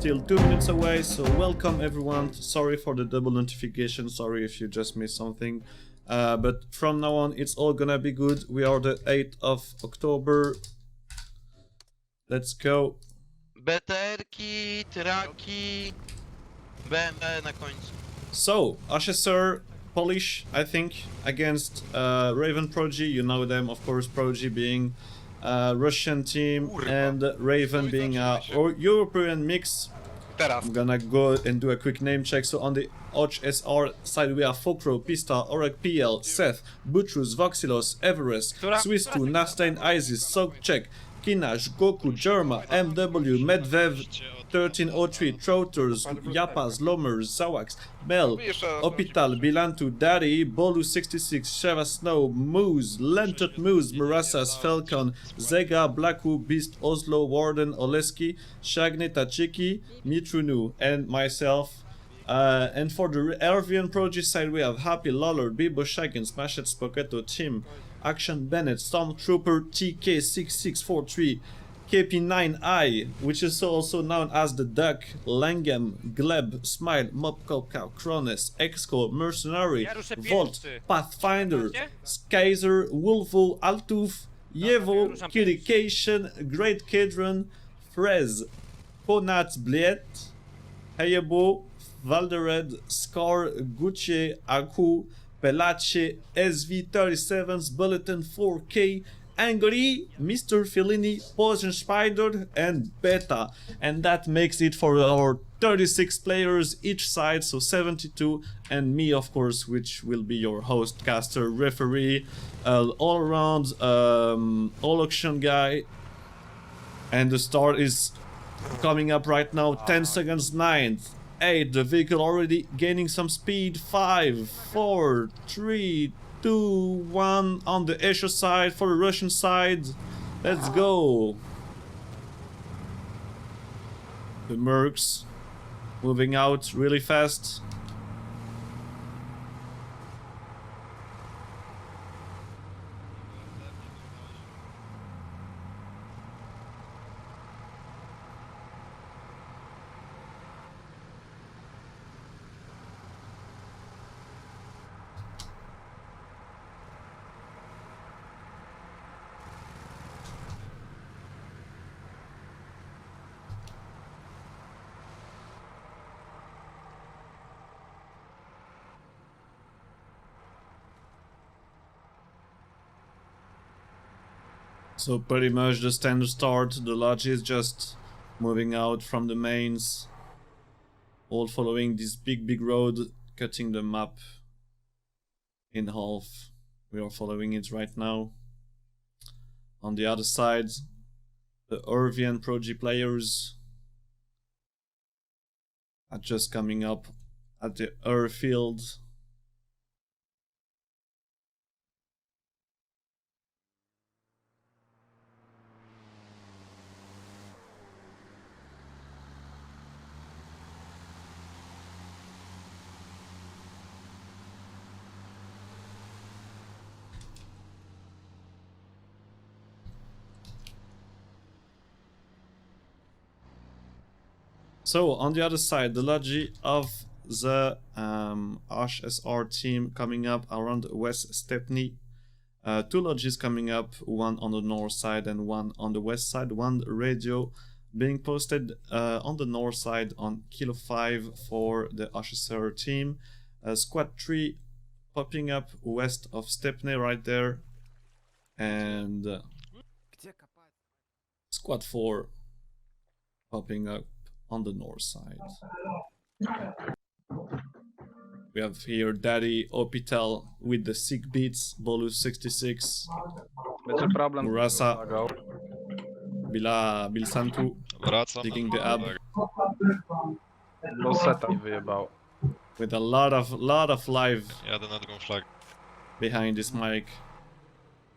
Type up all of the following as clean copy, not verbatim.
still 2 minutes away, so welcome everyone. Sorry for the double notification, sorry if you just missed something. But from now on, it's all gonna be good. We are the 8th of October. Let's go. BTR-ki, traki, BMW na końcu. So, HSR, Polish, I think, against Raven ProG. You know them, of course, ProG being a Russian team and Raven being a European mix. I'm gonna go and do a quick name check. So on the HSR side we have Fokro, Pista, Orek PL, Seth, Butrus, Voxilos, Everest, Swiss2, Nastain, Isis, Sogcheck, Kinash, Goku, Jerma, MW, Medvev, 1303, Trotters, Yapas, Lomers, Zawax, Bell, Opital, Bilantu, Daddy, Bolu 66, Sheva Snow, Moose, Lentot Moose, Murasas, Falcon, Zega, Blacku, Beast, Oslo, Warden, Oleski, Shagni, Tachiki, Mitrunu, and myself. And for the Ervian ProG side we have Happy, Loller, Bibo, Shagan, Smashed, Spoketo, Tim, Action Bennett, Stormtrooper, TK6643, KP9I, which is also known as the Duck, Langem, Gleb, Smile, Mopko, Cow, Krones, Exco, Mercenary, Volt, Pathfinder, Skyzer, Wolfo, Altuf, Yevo, Kirikation, Great Kedron, Frez, Ponat Bliet, Hayebo, Valdered, Scar, Gucci, Aku, Pelache, SV37's Bulletin 4K, Angry, Mr. Fellini, Poison Spider, and Beta. And that makes it for our 36 players each side, so 72, and me, of course, which will be your host, caster, referee, all-around, all-auction guy. And the start is coming up right now, 10 seconds, 9th. 8, the vehicle already gaining some speed. 5, 4, 3, 2, 1 on the Asia side for the Russian side. Let's go. The Mercs moving out really fast. So pretty much the standard start, the lodge is just moving out from the mains, all following this big road, cutting the map in half. We are following it right now. On the other side, the Ervian ProG players are just coming up at the airfield. So on the other side, the lodge of the HSR team coming up around West Stepney. 2 lodges coming up, one on the north side and one on the west side. One radio being posted on the north side on Kilo 5 for the HSR team. Squad 3 popping up west of Stepney right there. And Squad 4 popping up on the north side. We have here Daddy, Opital with the sick beats, Bolus 66, Murasa, Bilsantu, digging the ab. With a lot of live behind this mic.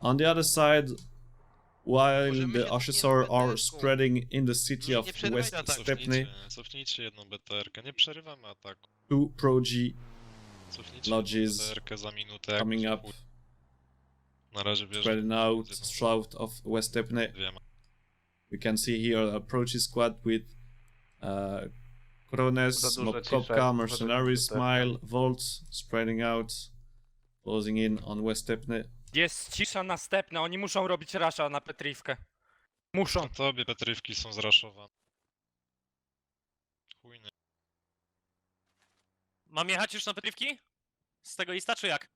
On the other side, while the HSR are spreading in the city of West Stepney, 2 ProG lodges coming up, spreading out south of West Stepney. We can see here a ProG squad with Krones, Za duża Mob cisza, Kopka, jak Mercenaries, zobaczycie Smile, Volt, spreading out, closing in on West Stepney. Jest cisza następna, oni muszą robić rasza na Petrivkę. Muszą. To tobie Petrywki są zraszowane. Chujny. Mam jechać już na Petrivki? Z tego lista, czy jak?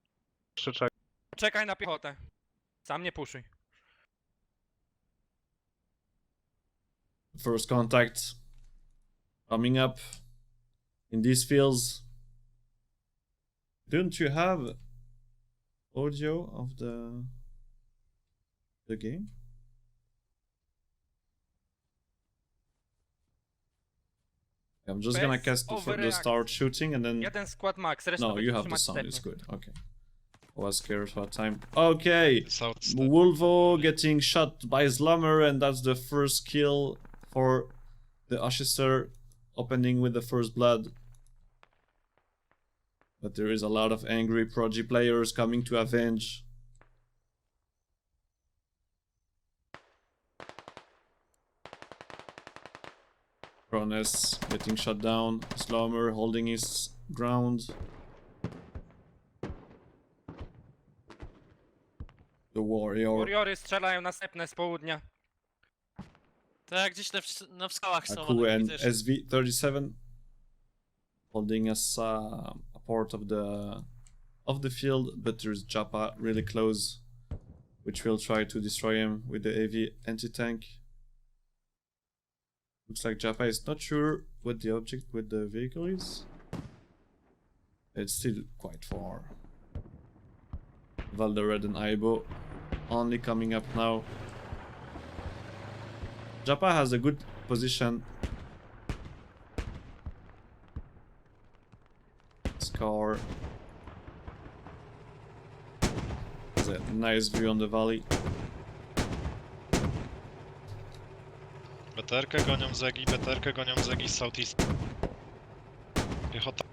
Krzyczak. Czekaj na piechotę. Sam nie puszuj. First contact coming up in these fields. Don't you have audio of the game? I'm just gonna Bez cast to overreact. start shooting and then... Jeden skład max, reszta No, będzie you have the trzymać sound, it's stepnie. good, okay. I was scared for a time. Okay, South Step. Wolvo getting shot by Slummer, and that's the first kill for the HSR, opening with the first blood. But there is a lot of angry ProG players coming to avenge. Krones getting shot down, Slummer holding his ground. The Warrior. Warriory strzelają następne z południa. Tak, gdzieś na skałach są. Aku one, and widzę jeszcze. SV37 holding us a part of the field, but there's Japa really close, which will try to destroy him with the AV anti-tank. Looks like Japa is not sure what the object with the vehicle is. It's still quite far. Valdered and Aibo only coming up now. Japa has a good position. Scar has a nice view on the valley. Beterkę gonią zegi, beterkę gonią zegi z Southeast. Piechota.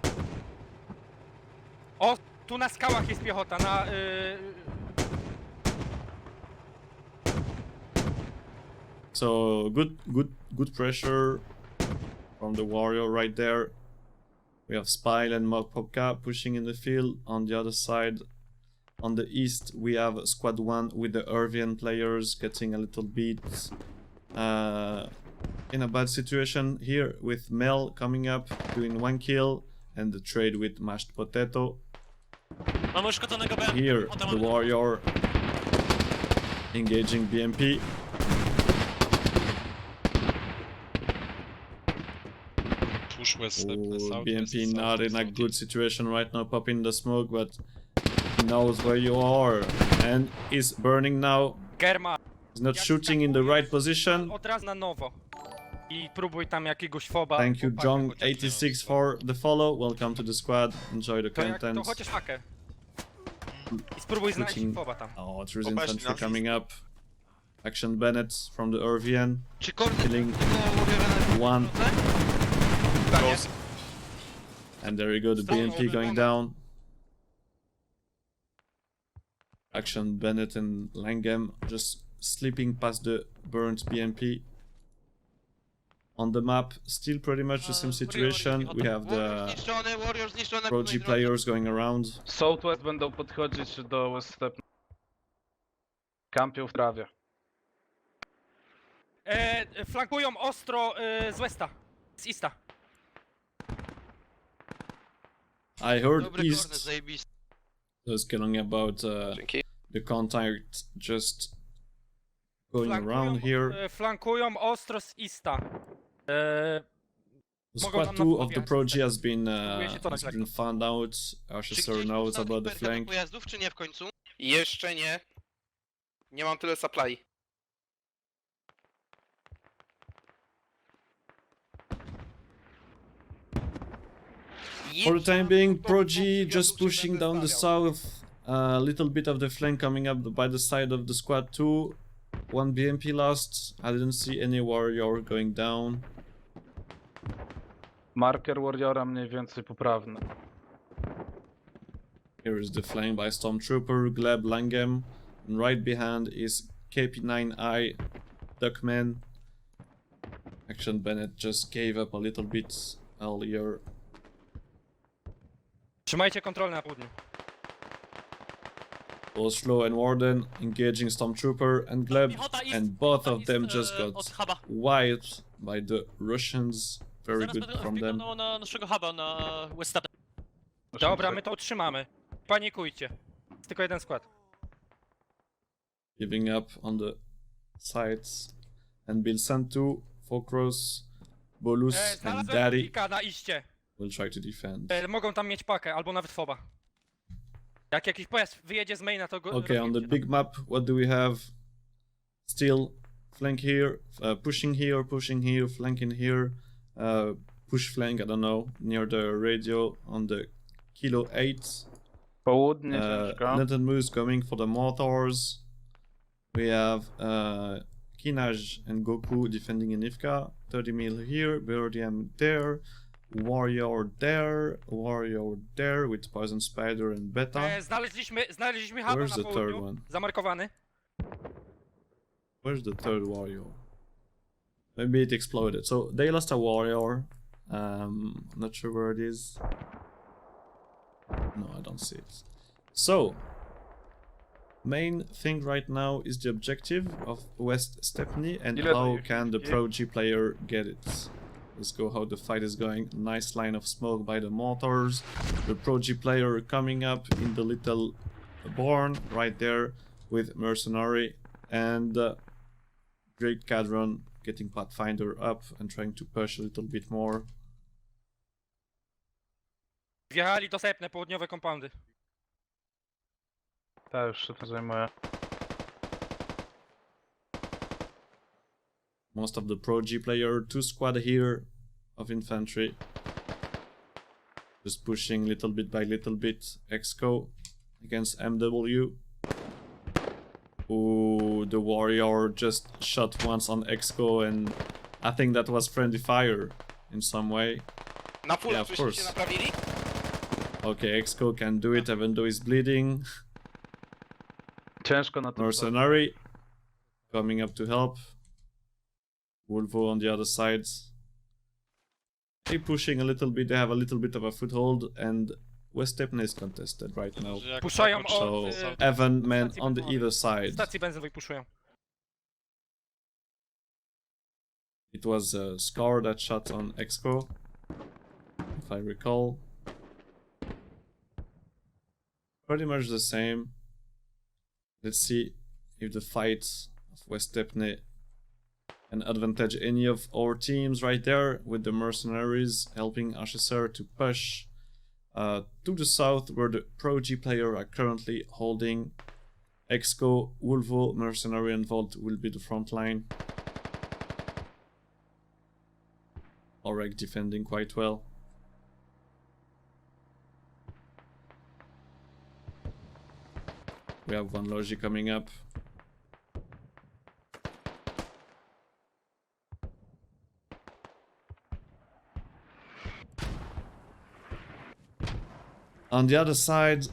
O, tu na skałach jest piechota, na... So good pressure from the warrior right there. We have Spile and Mokpopka pushing in the field. On the other side, on the east, we have Squad 1 with the Irvian players getting a little bit in a bad situation here, with Mel coming up doing 1 kill and the trade with Mashed Potato. Mamy uszkodzonego BM. Here, O, tam the mamy. warrior engaging BMP. Push West Step, Ooh, South BMP West, not South in a West, good situation right now, popping the smoke, but he knows where you are and is burning now. Germa. He's not shooting in the right position. Od razu na nowo. I próbuj tam jakiegoś foba. Thank you, chłopaka chociaż. Jong86 for the follow. Welcome to the squad. Enjoy the To, jak, to content. chociaż pakę. I spróbuj znaleźć Shooting. foba tam. Oh, there's Popatrz infantry na coming up. Action Bennett from the Irvian. Czy kordy Killing one. And there you go, the BMP going down. Action Bennett and Langham just slipping past the burnt BMP. On the map, still pretty much the same situation. We have Warrior the zniszczony, Warrior zniszczony. ProG players going around. Southwest będą podchodzić do West Step. Kampią w trawie. Flankują ostro z Westa. Z Easta. I heard Dobry korny, East zajebisty. was killing about the contact just going around here. Flankują ostro z Easta. Squad 2 of the ProG has been Próbuję się found out. Czy HSR gdzieś knows powstał about the sniperka do flank. pojazdów, czy nie w końcu? Jeszcze nie. Nie mam tyle supply. For the time being, ProG just pushing down the south. A little bit of the flank coming up by the side of the squad 2. 1 BMP lost. I didn't see any warrior going down. Marker Warriora mniej więcej poprawny. Here is the flank by Stormtrooper, Gleb, Langham. And right behind is KP9I, Duckman. Action Bennett just gave up a little bit earlier. Trzymajcie kontrolę na południu. Oslo and Warden engaging Stormtrooper and Gleb, Piechota east, and both piechota of them east, just od got huba. wiped by the Russians. Very Zaraz good będę from them. wbiegał na naszego huba, na West Step. Dobra, my to utrzymamy. Panikujcie. Jest tylko jeden skład. Giving up on the sides. And Bill Santu, Fokros, Bolus and Znalazłem Daddy pika na iście. will try to defend. Mogą tam mieć pakę, albo nawet foba. Jak jakiś pojazd wyjedzie z maina, to go Okay, on the rozbijcie big map, what do we have? Still flank here, pushing here, flanking here, push flank, I don't know, near the radio on the Kilo 8. Południe ciężko. Little Moose going for the mortars. We have Kinaj and Goku defending Yehorivka. 30 mil here, Birdium there, Warrior there with Poison Spider and Beta. Znaleźliśmy huba Where's na the third południu. one? Zamarkowany. Where's the third warrior? Maybe it exploded. So they lost a warrior. Not sure where it is. No, I don't see it. So, main thing right now is the objective of West Stepney and how can the ProG player get it. Let's go how the fight is going. Nice line of smoke by the mortars. The ProG player coming up in the little barn right there with Mercenary and Great Cadron getting Pathfinder up and trying to push a little bit more. Wjechali do Sepne, południowe kompoundy. Tak, już się to zajmuję. Most of the ProG player, 2 squad here of infantry. Just pushing little bit by little bit. Exco against MW. Ooh, the warrior just shot once on Exco and I think that was friendly fire in some way. Na full Yeah, of żeście się course. naprawili? Okay, Exco can do it even though he's bleeding. Ciężko na to. Mercenary coming up to help. Wolvo on the other side. They pushing a little bit, they have a little bit of a foothold and West Stepney is contested right now. Że jak Puszają tak So od... Evan man stacji on the benzynowej. either side. Stacji benzynowej puszują. It was Scar that shot on Exco, if I recall. Pretty much the same. Let's see if the fight of West Stepney can advantage any of our teams right there with the mercenaries helping HSR to push to the south where the ProG player are currently holding. Exco, Wolvo, Mercenary and Volt will be the front line. Oreg defending quite well. We have one Logi coming up. On the other side,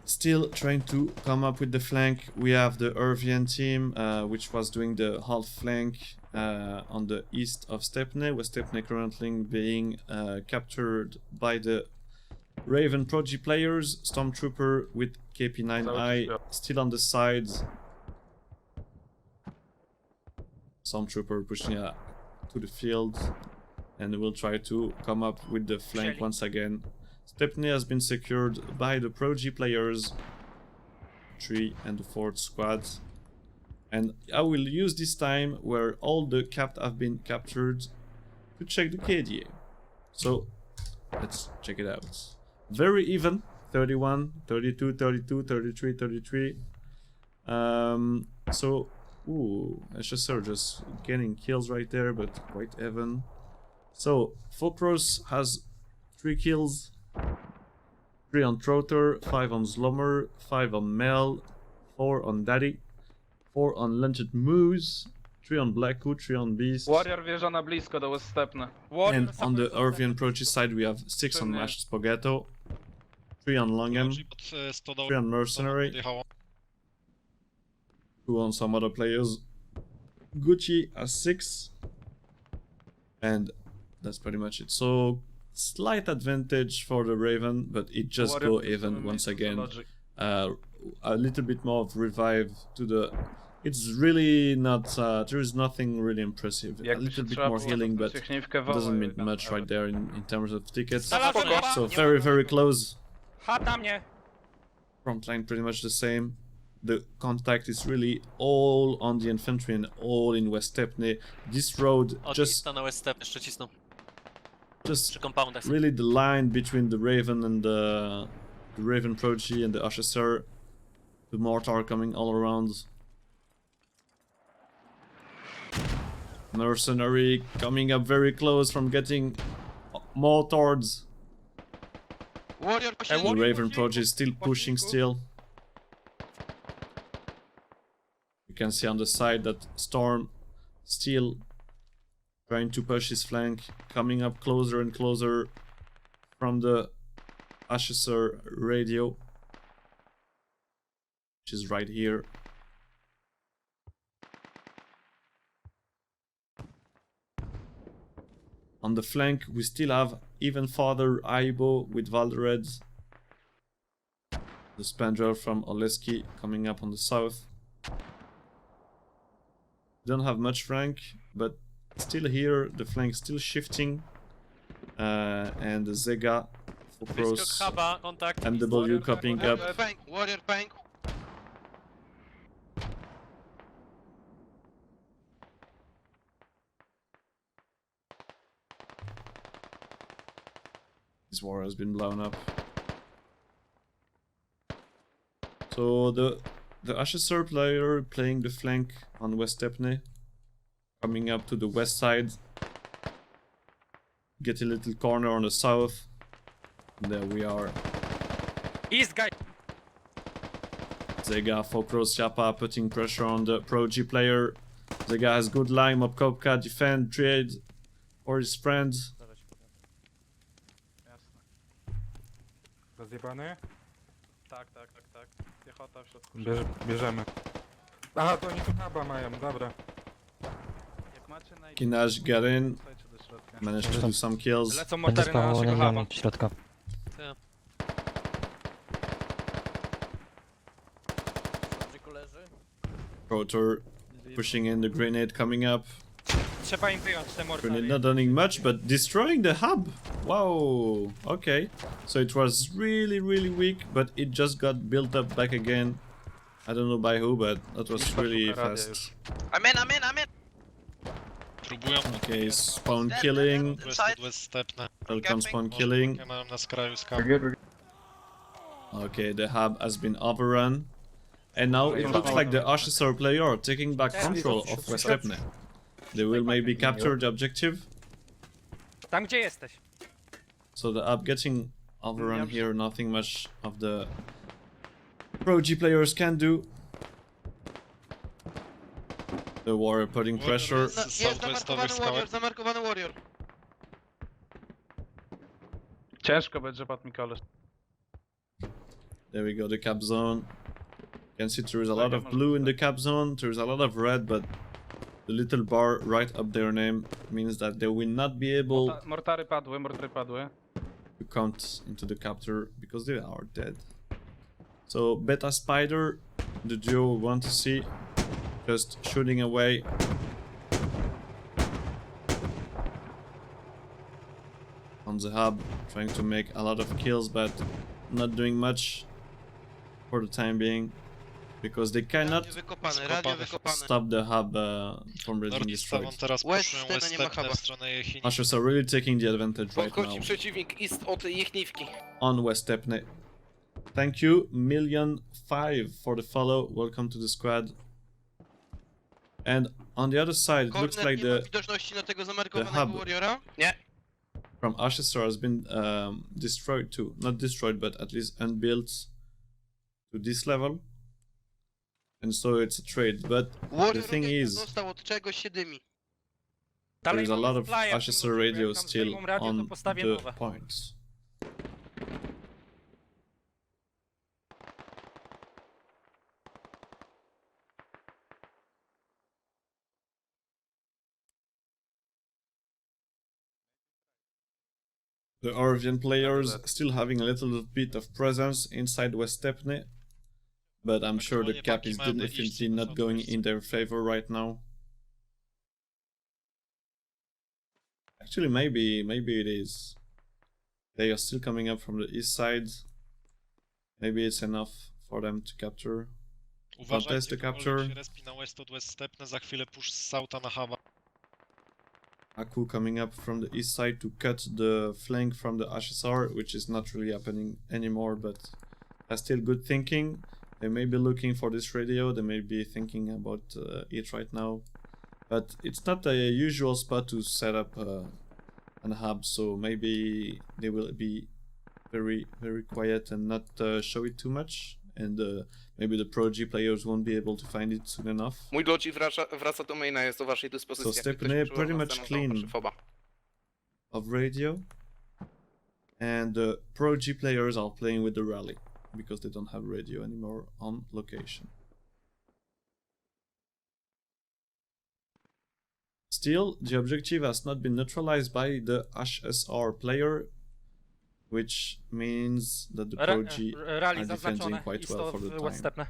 still trying to come up with the flank, we have the Irvian team, which was doing the half flank on the east of Stepney, with Stepney currently being captured by the Raven ProG players. Stormtrooper with KP9i still on the sides. Stormtrooper pushing to the field and will try to come up with the flank once again. Stepney has been secured by the ProG players, 3 and the 4th squad. And I will use this time where all the capped have been captured to check the KDA. So let's check it out. Very even, 31, 32, 32, 33, 33. So, ooh, HSR just getting kills right there, but quite even. So, Fokros has 3 kills. 3 on Trotter, 5 on Slummer, 5 on Mel, 4 on Daddy, 4 on Lunched Moose, 3 on Blackwood, 3 on Beast. Warrior wjeżdża na blisko do West Stepney. And on the Irvian ProG side we have 6 on Mashed Spaghetto, 3 on Longem, 3 on Mercenary, 2 on some other players. Gucci has 6. And that's pretty much it. So slight advantage for the Raven, but it just Warrior go to even seven once minutes, again. Logic. A little bit more of revive to the. It's really not. There is nothing really impressive. A Jakby little się bit trzeba more było, healing, to but Ciechniówkę it woła doesn't i mean tam much right nawet. there in terms of tickets. Znalazłem Spoko. chyba. So Nie very ma very żadnego. close. Chat na mnie. Frontline pretty much the same. The contact is really all on the infantry and all in West Stepney. This road Od just Easta na West Step jeszcze cisną. just Przy compoundach. really the line between the Raven and the Raven ProG and the HSR. The mortar coming all around. Mercenary coming up very close from getting mortared. Warrior The pośredni. Raven ProG is still pushing still. You can see on the side that Storm still trying to push his flank, coming up closer and closer from the HSR radio, which is right here. On the flank, we still have even farther Aibo with Valdereds. The Spandrel from Oleski coming up on the south. Don't have much flank, but still here, the flank still shifting. And the Zega, Blisko Focros, huba, kontakt. MW copying up. Warrior pęk, Warrior pęk. This war has been blown up. So the HSR player playing the flank on West Stepney, coming up to the west side, get a little corner on the south. There we are. East guy. Zega, Fokros, Siapa putting pressure on the ProG player. Zega has good line, Mopkopka, defend, trade for his friends. Jasne. Rozjebany? Tak. Piechota w środku. Bierzemy. Aha, to oni tu huba mają, dobra. Jak macie na Kinaj get in, Słuchajcie do środka. managed to do some kills. Lecą Będę mortary na naszego huba. spał do środka. Protor pushing in the grenade coming up. Trzeba im wyjąć te Grenade mortary. not doing much, but destroying the hub. Wow. Okay. So it was really, really weak, but it just got built up back again. I don't know by who, but that was really fast. Amen, amen, amen. Próbują Okay, spawn killing. West Stepne. Welcome spawn killing. Nie mają na skraju skał. Okay, the hub has been overrun. And now it looks like the HSR player are taking back control of West Stepne. They will maybe capture the objective. Tam gdzie jesteś. So the hub getting overrun here, nothing much of the ProG players can do. The warrior putting pressure. Jest zamarkowany Warrior, zamarkowany Warrior. Ciężko będzie, padł mi koleś. There we go, the cap zone. You can see there is a lot of blue in the cap zone, there's a lot of red, but the little bar right up their name means that they will not be able Mortary padły. to count into the capture because they are dead. So Beta Spider, the duo we want to see, just shooting away. On the hub, trying to make a lot of kills, but not doing much for the time being because they cannot Radio wykopane. stop the hub from being Nordista wam destroyed. teraz West puszują Stepne West nie ma Stepne huba. w stronę Jehini. Ushers are really taking the advantage right now Podchodzi przeciwnik East od Jechniwki. on West Stepney. Thank you, Million5 for the follow. Welcome to the squad. And on the other side, it looks Kornet like nie ma the widoczności na tego hub. zamarkowanego Warriora. from HSR has been destroyed too. Not destroyed, but at least unbuilt to this level. And so it's a trade. But Warrior thing okej, is, dostał od czegoś się dymi. there is a mamy lot of flyer w tym HSR odcinku, jak radio nam still zdejmą radio, to on postawię the nowe. points. The Orvian players still having a little bit of presence inside West Stepney, but I'm sure the cap is definitely not going in their favor right now. Actually, maybe it is. They are still coming up from the east side. Maybe it's enough for them to capture. Contest the capture. Się respi na west od West Stepne, za chwilę push z South'a na huba. Aku coming up from the east side to cut the flank from the HSR, which is not really happening anymore, but that's still good thinking. They may be looking for this radio, they may be thinking about it right now. But it's not a usual spot to set up an hub, so maybe they will be very quiet and not show it too much. And maybe the ProG players won't be able to find it soon enough. Mój lodzi wraca do maina, jest do waszej dyspozycji. So Jak ktoś Stepney potrzebował pretty much następną, clean proszę, foba. of radio. And the ProG players are playing with the rally because they don't have radio anymore on location. Still, the objective has not been neutralized by the HSR player, which means that the ProG Rally are defending zaznaczone quite i well for the West time. Stepne.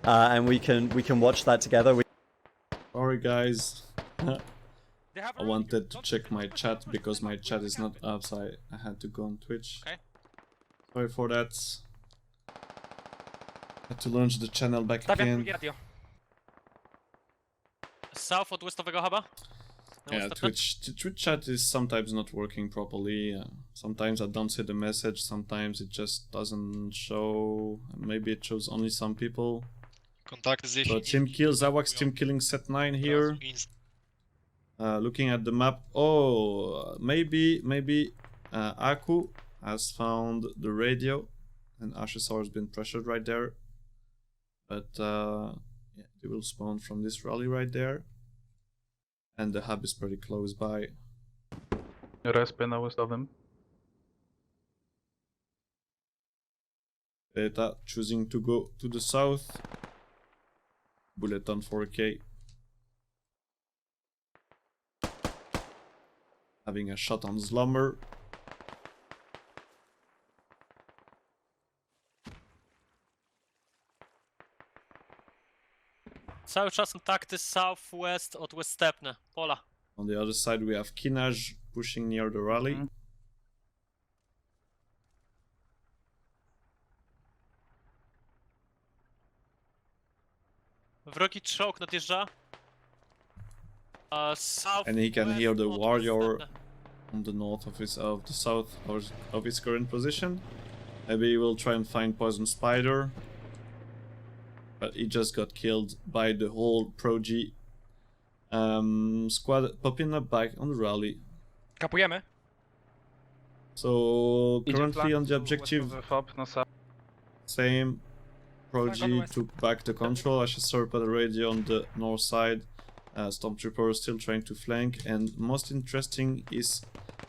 And we can watch that together. Sorry guys, They have I wanted to check my chat because my chat is not up, so I had to go on Twitch. Okay. Sorry for that. Had to launch the channel back Stawiam again. drugie radio. South od westowego huba? Na Yeah, West Stepne? Twitch chat is sometimes not working properly. Sometimes I don't see the message, sometimes it just doesn't show. Maybe it shows only some people. Kontakty z So Yehorivki. team kill, Zawak's team killing set 9 here. Looking at the map. Oh, maybe Aku has found the radio, and HSR has been pressured right there. But yeah, they will spawn from this rally right there. And the hub is pretty close by. Respy na westowym. Beta choosing to go to the south. Bullet on 4K. Having a shot on Slumber. Cały czas kontakty southwest od West Stepne. Pola. On the other side we have Kinaj pushing near the rally. Wrogi czołg nadjeżdża. South And he can hear the od warrior West Stepne. on the north of the south of his current position. Maybe he will try and find Poison Spider. But he just got killed by the whole ProG squad popping up back on the rally. Kapujemy. So Idzie currently flank on the tu, objective, westowy fob na south. same. Flank on ProG west. took back the control. HSR put a radio on the north side. Stormtrooper still trying to flank, and most interesting is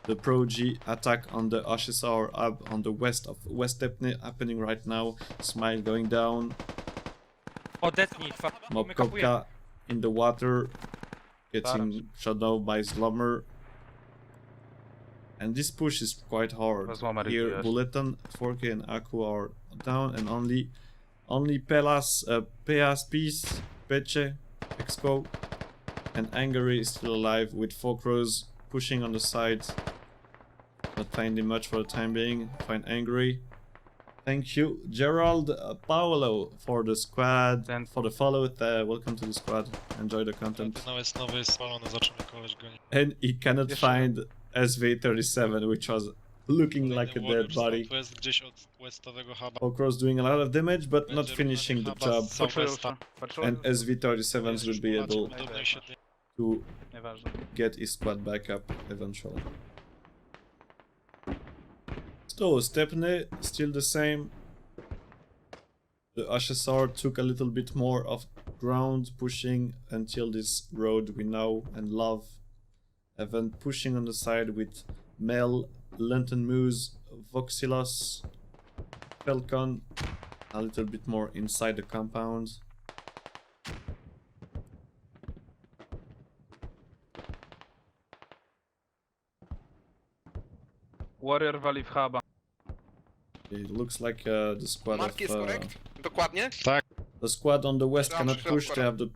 the ProG attack on the HSR hub on the west of West Stepney happening right now. Smile going down. Odetnij. Mob My kapujemy. Kopka in the water, getting shot down by Slumber. And this push is quite hard. Slumber is Here, yes. Bulletin, 4K and Aku are down, and only Pelas, Peas, Peche, Exco, and Angry is still alive with 4 crows pushing on the side. Not finding much for the time being. Find Angry. Thank you, Gerald Paolo, for the squad, Then- for the follow. Welcome to the squad. Enjoy the content. Na west nowy jest spalony, zaczynamy koleś gonić. And he cannot Jeszcze- find SV37, which was looking like a Kolejny dead warrior body. Southwest gdzieś od westowego huba. Okro's doing a lot of damage, but not Będzie finishing the ruchany job. huba z southwesta. And SV37s will be able Podobnej siedli- to Nieważne. get his squad back up eventually. So, Stepney, still the same. The HSR took a little bit more of ground, pushing until this road we know and love. And then pushing on the side with Mel, Lantern Moose, Voxilos, Falcon, a little bit more inside the compound. Warrior wali w huba. It looks like the squad Mark jest of korekt? Dokładnie? the squad on the west Yeah, cannot sure, push. They have the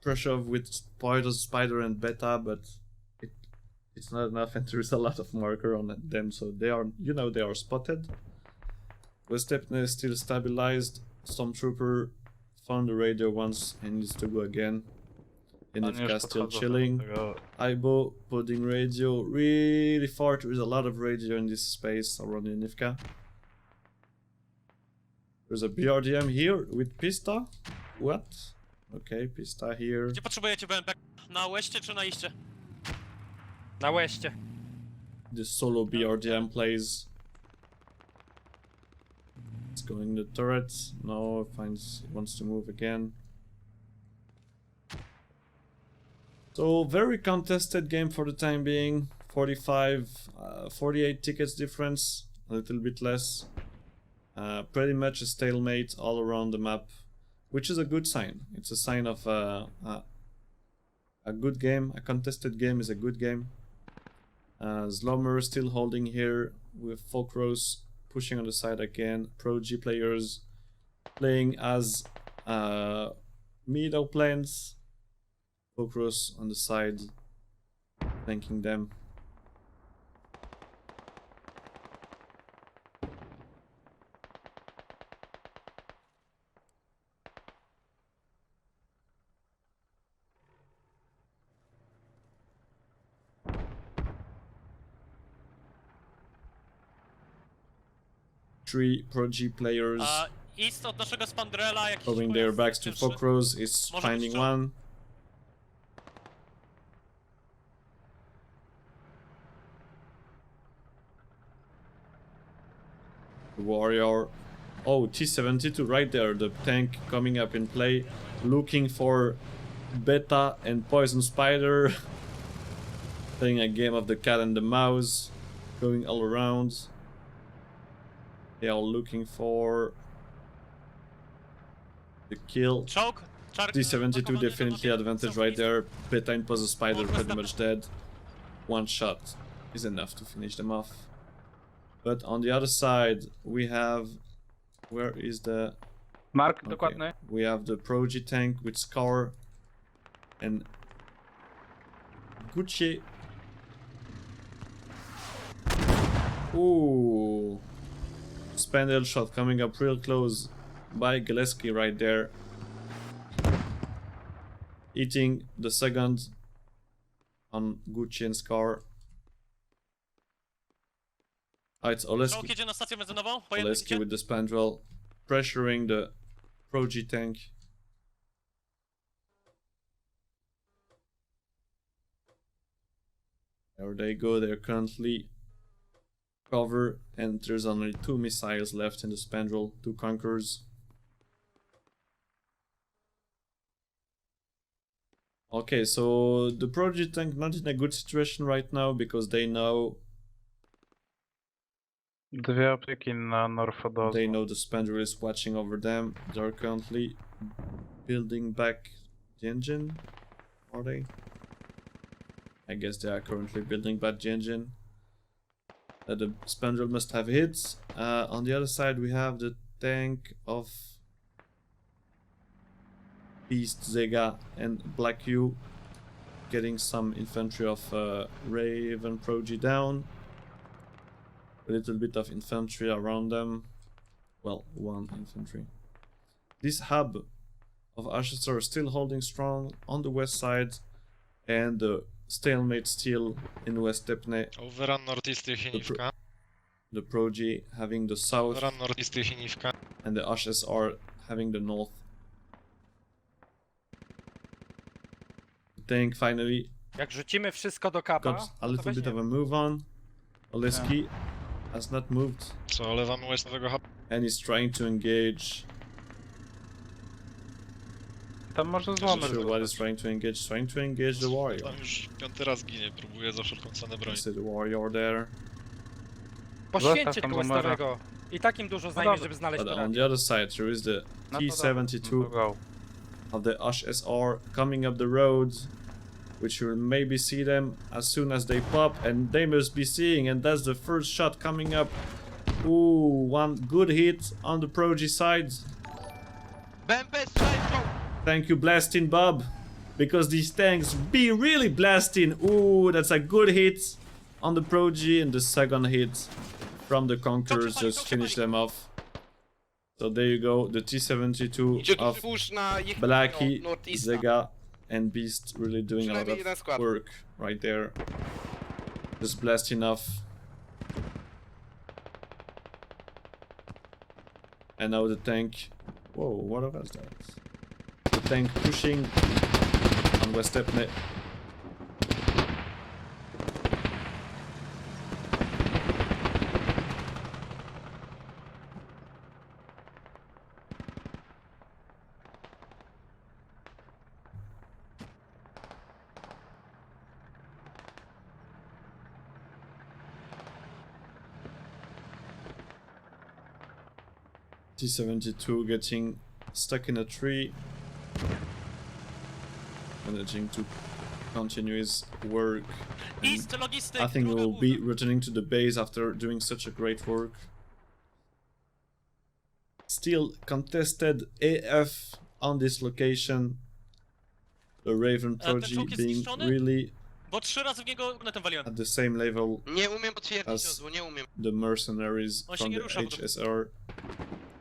pressure with Spider and Beta, but it's not enough, and there is a lot of marker on them, so they are, you know, they are spotted. West Stepney is still stabilized. Stormtrooper found the radio once and needs to go again. Yehorivka still chilling. Aibo putting radio really far. There is a lot of radio in this space around Yehorivka. There's a BRDM here with Pista. What? Okay, Pista here. Gdzie potrzebujecie BMP? Na łeście czy na iście? Na łeście. The solo BRDM plays. It's going the turret. No, wants to move again. So very contested game for the time being. 48 tickets difference, a little bit less. Pretty much a stalemate all around the map, which is a good sign. It's a sign of a good game. A contested game is a good game. Zlomer still holding here with Folkros pushing on the side again. ProG players playing as middle planes. Folkros on the side, flanking them. Three ProG players East od naszego Spandrela jakiś throwing their pojazd backs to cięższy? Folkros is Może być finding strzał. one. Warrior. Oh, T-72 right there, the tank coming up in play, looking for Beta and Poison Spider. Playing a game of the cat and the mouse, going all around. They are looking for the kill. Czołg? T-72 definitely advantage right there. Beta and Poison Spider pretty much dead. One shot is enough to finish them off. But on the other side, we have... Where is the... Mark, Okay. dokładny. We have the ProG tank with Scar and Gucci. Ooh. Spandel shot coming up real close by Gillespie right there. Eating the second on Gucci and Scar. Ah, it's Czołg Oleski. jedzie na stację benzynową? Po jednym Oleski idzie? with the spandrel pressuring the ProG tank. There they go, they're currently cover, and there's only 2 missiles left in the spandrel, 2 Conquerors. Okay, so the ProG tank not in a good situation right now because they know Dwie optyki na Norfodozu. They know the Spandrel is watching over them. They're currently building back the engine. Are they? I guess they are currently building back the engine. The Spandrel must have hits. On the other side we have the tank of Beast, Zega and Black U getting some infantry of Raven ProG down. A little bit of infantry around them. Well, 1 infantry. This hub of HSR is still holding strong on the west side, and the stalemate still in West Stepney. Overrun northeast Yehorivka. The ProG having the south, Overrun northeast Yehorivka. and the HSR having the north. The tank finally Jak rzucimy wszystko do kapa, got a to little bit of weźmiemy. a move on. Oleski has not moved. Co, lewamy west nowego hub? And he's trying to engage. Tam może Not złomy sure what he's trying to engage. Trying to engage the warrior. Tam już 5. raz ginie, próbuję za wszelką cenę I bronić. see the warrior there. Poświęćcie tam tego numerza. starego. I tak im dużo zajmie, dobra. żeby znaleźć But to. on the other side, there is the No to dobra, T-72 no to go. of the HSR coming up the road, which you'll maybe see them as soon as they pop, and they must be seeing, and that's the first shot coming up. Ooh, one good hit on the ProG side. BMP strzelaj w czołg! Thank you, Blasting Bob, because these tanks be really blasting. Ooh, that's a good hit on the ProG, and the second hit from the Conquerors just finished them off. So there you go, the T-72 Idzie tu of push na ich Blackie, Northeast. Zega, and Beast really doing a lot Przynajmniej jeden of skład. work right there. Just blasting off. And now the tank. Whoa, what was that? The tank pushing on West Stepney. T-72 getting stuck in a tree, managing to continue his work. And East, logistyk, I think he druga will be główna. returning to the base after doing such a great work. Still contested AF on this location. The Raven ten ProG czołg jest being zniszczony? really Bo 3 razy w niego netem waliłem. at the same level Nie umiem potwierdzić As- ozwu, nie umiem. the mercenaries On się from nie the rusza, bo to- HSR.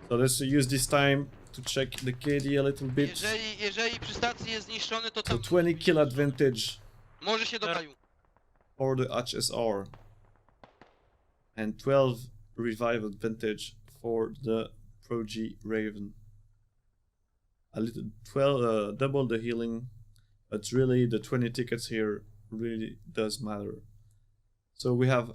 So let's use this time to check the KD a little bit. Jeżeli przy stacji jest zniszczony, to So tam 20 kill advantage może się dodają. for the HSR and 12 revive advantage for the ProG Raven. A little 12 double the healing, but really the 20 tickets here really does matter. So we have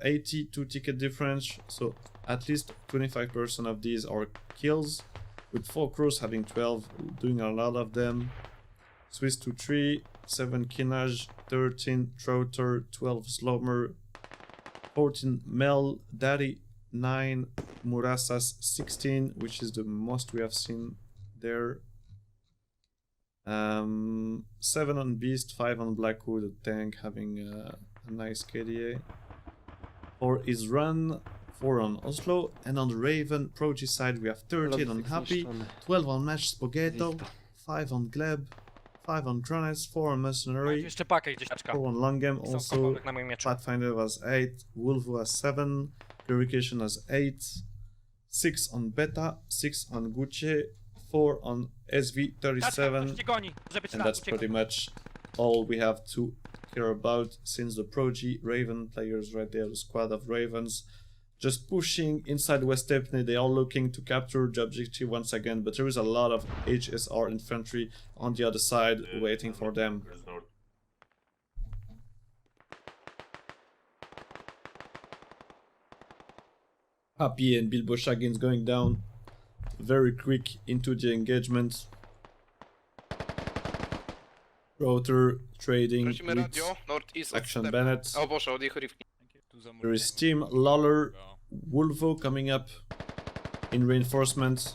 82 ticket difference, so at least 25% of these are kills, with 4 crews having 12, doing a lot of them. Swiss to 3, 7 Kinaj, 13 Trotter, 12 Slomer, 14 Mel, Daddy, 9 Murasas, 16, which is the most we have seen there. 7 on Beast, 5 on Blackwood, the tank having a nice KDA. 4 is Run, 4 on Oslo, and on the Raven ProG side we have 13 on Happy, 12 on Match Spaghetto, 5 on Gleb, 5 on Krones, 4 on Mercenary, Jeszcze pakę gdzieś taczka. 4 on Longem, Są also cokolwiek na moim mieczu. Pathfinder was 8, Wolfu was 7, Purification was 8, 6 on Beta, 6 on Gucci, 4 on Taczka, SV37, ktoś cię goni, żeby cię and that's pretty much all we have to care about since the ProG Raven players right there, the squad of Ravens, just pushing inside West Stepney. They are looking to capture the objective once again, but there is a lot of HSR infantry on the other side waiting for them. Happy and Bilbo Shaggins going down very quick into the engagement. Router trading Prosimy with radio, Northeast od Action Stepa. Bennett. O Boże, od Yehorivki. There is Team Lawler, Wolvo coming up in reinforcement.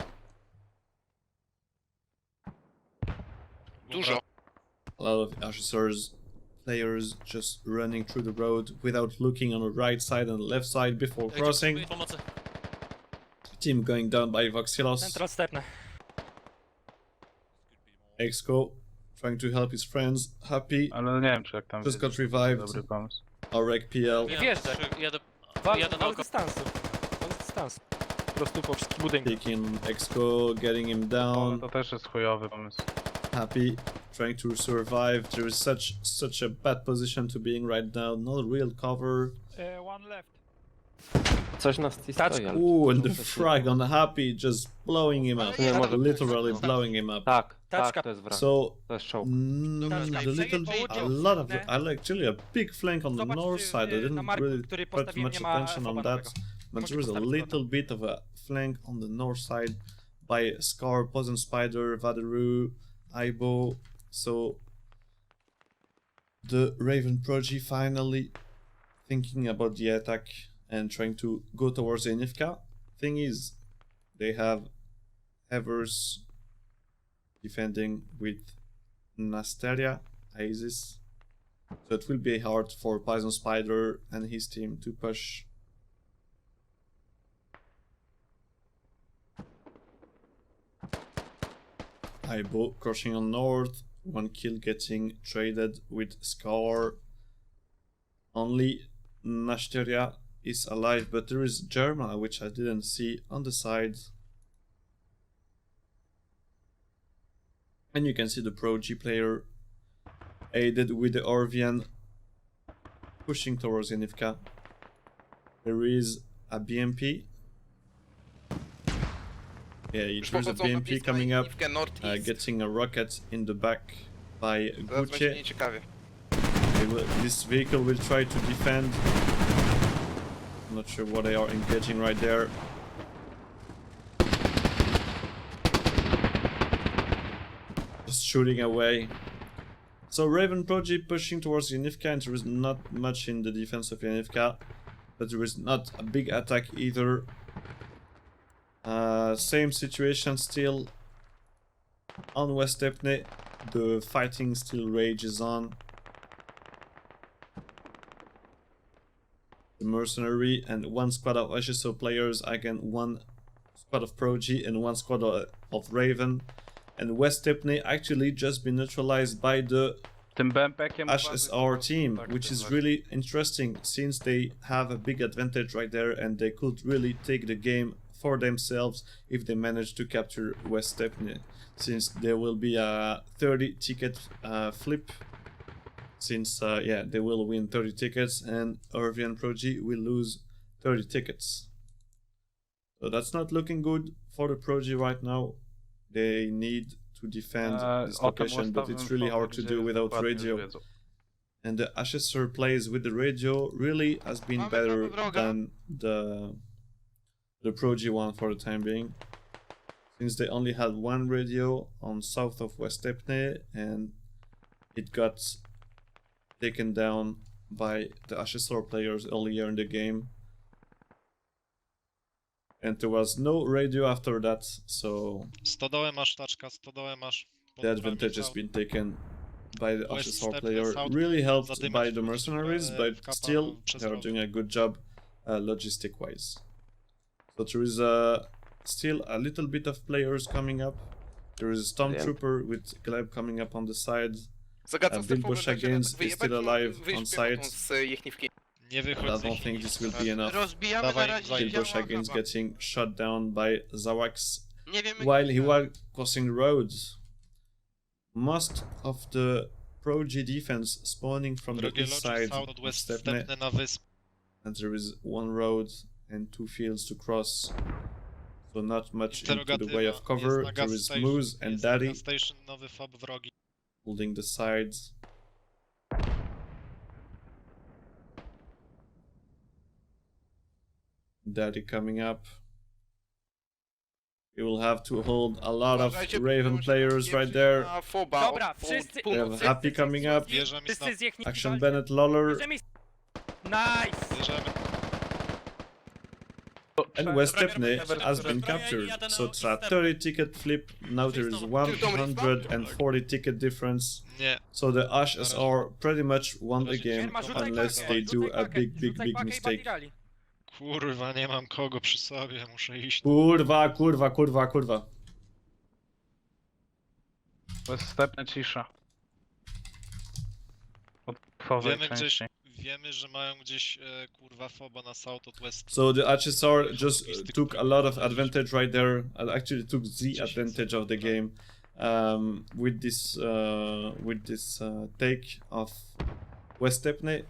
Dużo. A lot of HSR's players just running through the road without looking on the right side and the left side before Gdzie crossing. potrzebuję pomocy? Team going down by Voxilos. Central stepne. Exco trying to help his friends. Happy. Ale nie wiem, czy jak tam Just got wiedzieć, revived. dobry pomysł. Aurek PL. Nie wjeżdżaj. Jadę Wal na z oko. dystansu. Wal z dystansu. Po prostu po wszystkich budynkach. Taking Exco, getting him Ale down. to też jest chujowy pomysł. Happy, trying to survive. There is such a bad position to be in right now. No real cover. One left. Coś na sti Touch- stoi, ale... Ooh, and the to się- frag on Happy, just blowing him up. Nie może być. Literally blowing him up. Tak, Taczka. tak, to jest wrak. So, To jest czołg. Dobra, the tutaj little, przejdźcie a i lot of, odcinę. actually a big flank on the Zobacz, north czy, side. I na didn't marku, really który put postawiłem, much nie ma attention on foba that, nowego. but Możesz there is a postawić little bit of a flank on the north side by Scar, Poison Spider, Vadaru, Aibo. So the Raven ProG finally thinking about the attack and trying to go towards Yehorivka. Thing is, they have Evers defending with Nasteria, Isis. So it will be hard for Poison Spider and his team to push. Aibo crushing on north, 1 kill getting traded with Scar. Only Nasteria is alive, but there is Germa, which I didn't see on the side. And you can see the ProG player aided with the Orvian pushing towards Yehorivka. There is a BMP. Yeah, Już there's a pochodzą na BMP blisko coming up, Yehorivkę Northeast. getting a rocket in the back by Teraz będzie Gucci. nieciekawie. This vehicle will try to defend. Not sure what they are engaging right there. Just shooting away. So Raven ProG pushing towards Yehorivka, and there is not much in the defense of Yehorivka, but there is not a big attack either. Same situation still on West Stepney. The fighting still rages on. The mercenary and 1 squad of HSO players against 1 squad of ProG and 1 squad of Raven. And West Stepney actually just been neutralized by the Tym BMP-kiem HSR team, which is really interesting since they have a big advantage right there and they could really take the game for themselves if they manage to capture West Stepney, since there will be a 30 ticket flip, since yeah, they will win 30 tickets and Orvian ProG will lose 30 tickets. So that's not looking good for the ProG right now. They need to defend this location, but it's really hard to do without radio. And the HSR plays with the radio really has been better than the ProG one for the time being, since they only had 1 radio on south of West Stepney and it got taken down by the HSR players earlier in the game. And there was no radio after that, so Stodołę masz, taczka, stodołę masz. the advantage has been taken by the West HSR Stepney player, South, really helped zadymiać by the wrócić, mercenaries, w but kapa still przez they are rok. doing a good job logistic-wise. So there is still a little bit of players coming up. There is a Stormtrooper with Gleb coming up on the side. Zagadzam Bill strefowe, Bush że jak against wyjebać, is still to alive wyjść on piechotą site. z Jehorivki. Nie But wychodź I z don't think this will be enough. Rozbijamy Dawaj, na razie dawaj. Bill Bush działa against chyba. getting shot down by Zawax Nie wiem, while he was crossing roads. Most of the ProG defense spawning from the Drogie east loczy side South of West Stepney, Stepney na wyspę. and there is 1 road and 2 fields to cross. So not much into the way of cover. There is Moose and Daddy Gas Station, nowy fob wrogi. holding the sides. Daddy coming up. You will have to hold a lot of Uważajcie, Raven bo players nie right przyjdzie there. na foba Dobra, od wszyscy- We have Happy coming up. Bierzemy Wszyscy stop, z Yehorivki Action walczą. Bennett Lawler Bierzemy... Nice! bierzemy. and West Stepney has been captured. So it's a 30 ticket flip. Now there is 140 ticket difference. Nie, So the HSR pretty much won the game Sierma, rzucaj unless pakę, they do rzucaj a pakę, big rzucaj pakę i mistake. patirali. kurwa, nie mam kogo przy sobie, muszę iść. Kurwa. West Stepney cisza. Od połowej Wiemy gdzieś, części. wiemy, że mają gdzieś kurwa foba na South od West. So the HSR just took a lot of advantage right there, and actually took the advantage of the game with this take of West Stepney.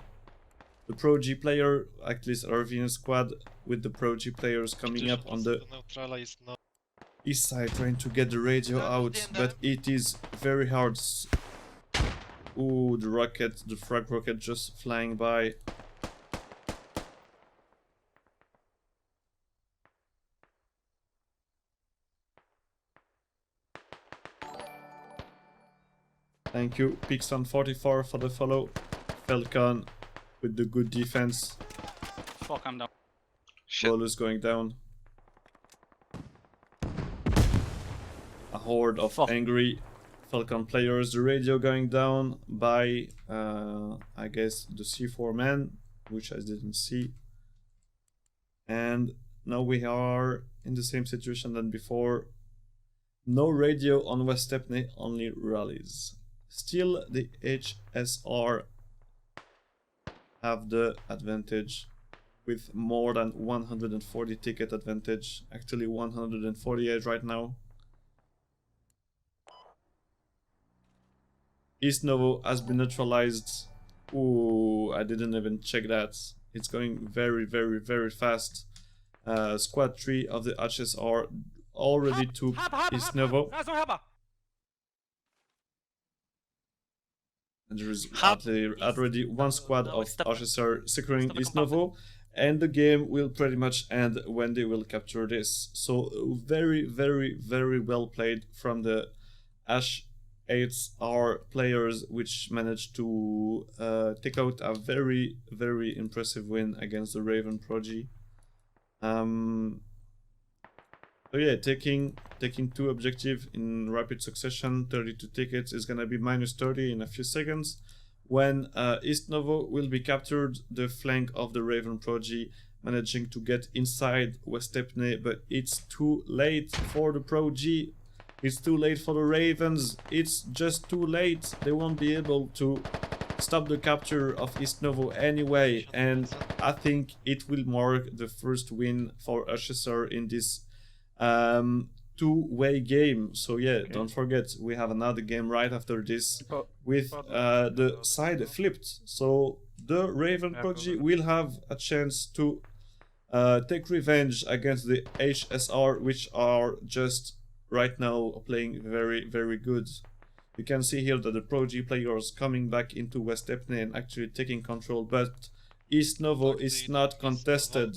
the ProG player, at least Irvine squad, with the ProG players coming up on the Neutrala is not. east side trying to get the radio out, but it is very hard. Ooh, the rocket, the frag rocket just flying by. Thank you, Pixon44 for the follow. Falcon with the good defense. Fuck, I'm down. Bolus going down. A horde of angry Falcon players. The radio going down by, I guess, the C4 man, which I didn't see. And now we are in the same situation than before. No radio on West Stepney, only rallies. Still, the HSR have the advantage with more than 140 ticket advantage. Actually 148 right now. East Novo has been neutralized. Ooh, I didn't even check that. It's going very, very, very fast. Squad 3 of the HSR already took East Novo. And there is already one squad of HSR securing East Novo. And the game will pretty much end when they will capture this. So very, very, very well played from the HSR players, which managed to take out a very, very impressive win against the Raven ProG. So yeah, taking two objectives in rapid succession, 32 tickets is gonna be minus 30 in a few seconds. When East Novo will be captured, the flank of the Raven ProG managing to get inside West Stepney, but it's too late for the ProG. It's too late for the Ravens. It's just too late. They won't be able to stop the capture of East Novo anyway, and I think it will mark the first win for HSR in this two-way game. So yeah, don't forget, we have another game right after this with the side flipped. So the Raven ProG will have a chance to take revenge against the HSR, which are just right now playing very, very good. You can see here that the ProG players coming back into West Stepney and actually taking control, but East Novo is not contested.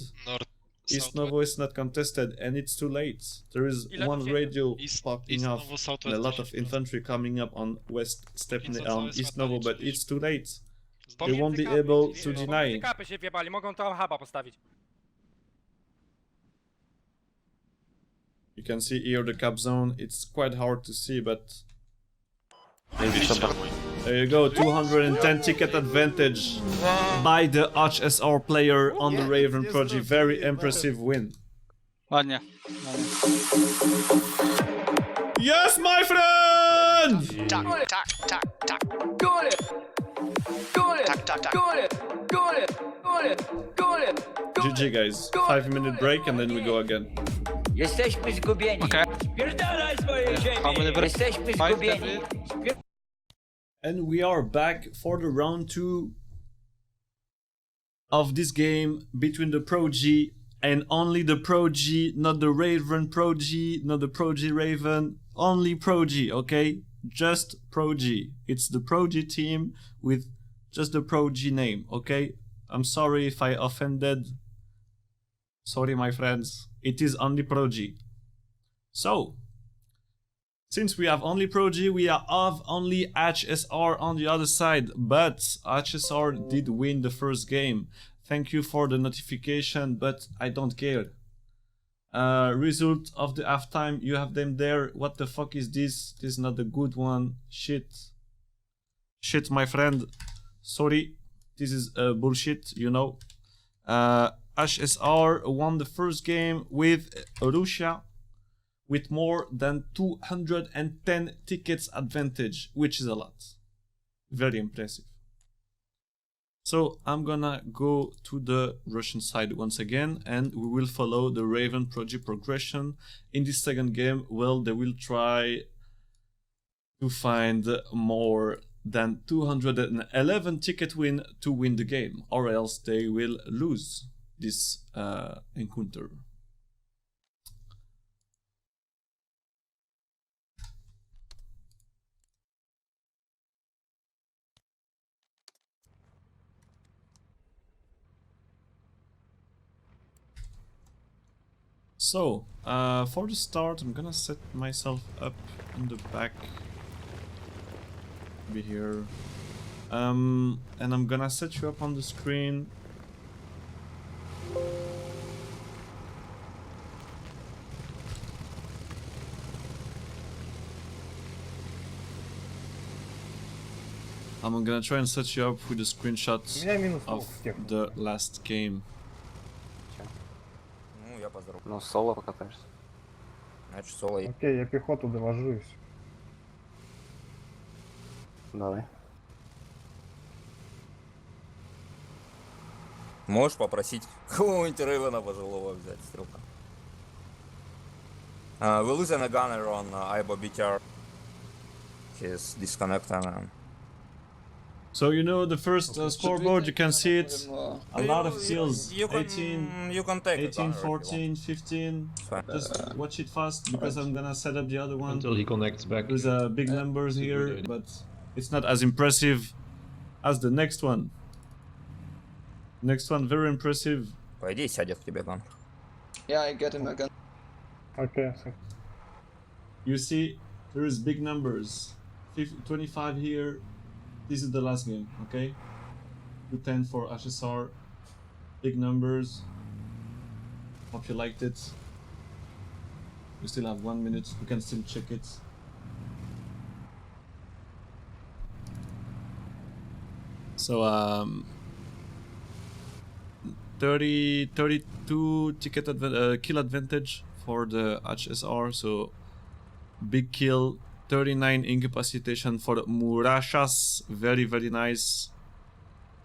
East Novo is not contested, and it's too late. There is one radio popping off and a lot of infantry coming up on West Stepney on East Novo, but it's too late. They won't be able to deny. You can see here the cap zone. It's quite hard to see, but there you go, 210 ticket advantage by the HSR player on the Raven ProG. Very impressive win. Ładnie. Yes, my friend! Tak, tak, tak, tak. Got it! Got it! Tak, tak, tak. Got it! Got it! Got it! Got it! GG guys, 5-minute break and then we go again. Jesteśmy zgubieni. Spierdalaj swoje ziemi! Jesteśmy zgubieni. And we are back for the round 2 of this game between the ProG and only the ProG, not the Raven ProG, not the ProG Raven, only ProG, okay? Just ProG. It's the ProG team with just the ProG name, okay? I'm sorry if I offended. Sorry, my friends. It is only ProG. So, since we have only ProG, we have only HSR on the other side, but HSR did win the first game. Thank you for the notification, but I don't care. Result of the halftime, you have them there. What the fuck is this? This is not a good one. Shit. Shit, my friend. Sorry. This is bullshit, you know. HSR won the first game with Russia with more than 210 tickets advantage, which is a lot. Very impressive. So I'm gonna go to the Russian side once again, and we will follow the Raven ProG progression. In this second game, well, they will try to find more than 211 ticket win to win the game, or else they will lose this encounter. So, for the start, I'm gonna set myself up in the back. Be here. And I'm gonna set you up on the screen. I'm gonna try and set you up with the screenshots У меня минус of the last game. Ну, я поздоровался. Ну, соло покатаешься. Значит, соло. Окей, я пехоту довожу и все. Давай. Можешь попросить какого-нибудь Рейвена пожилого взять, стрелка. We're losing a gunner on Ibo BTR. He's disconnected, man. So you know the first scoreboard, you can see it. A lot of kills. You can, 18, you can take 18, a gunner 14, 15. Fine. Just watch it fast because I'm gonna set up the other one. Until he connects back. There's big numbers here, but it's not as impressive as the next one. Next one, very impressive. По идее, сядет к тебе ган. Yeah, I get him again. Окей, You see, there is big numbers. 25 here. This is the last game, okay? 210 for HSR. Big numbers. Hope you liked it. We still have 1 minute. We can still check it. So 32 ticket kill advantage for the HSR. So big kill. 39 incapacitation for the Murashas, very nice.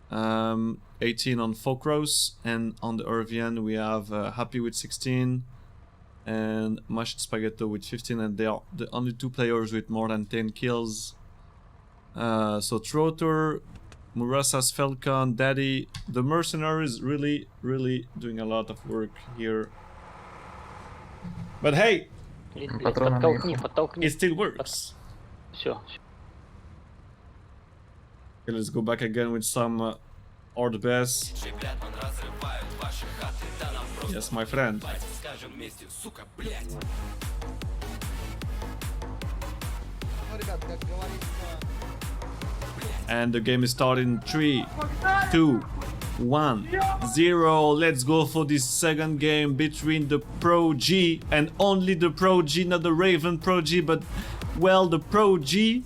18 on Fokros, and on the Irvian we have Happy with 16 and Mashed Spaghetto with 15, and they are the only two players with more than 10 kills. So Trotter, Murasas, Falcon, Daddy, the mercenaries really doing a lot of work here. But hey! It still works. Все. Okay, let's go back again with some or the best. Yes, my friend. And the game is starting 3, 2, 1, 0. Let's go for this second game between the ProG and only the ProG, not the Raven ProG, but well, the ProG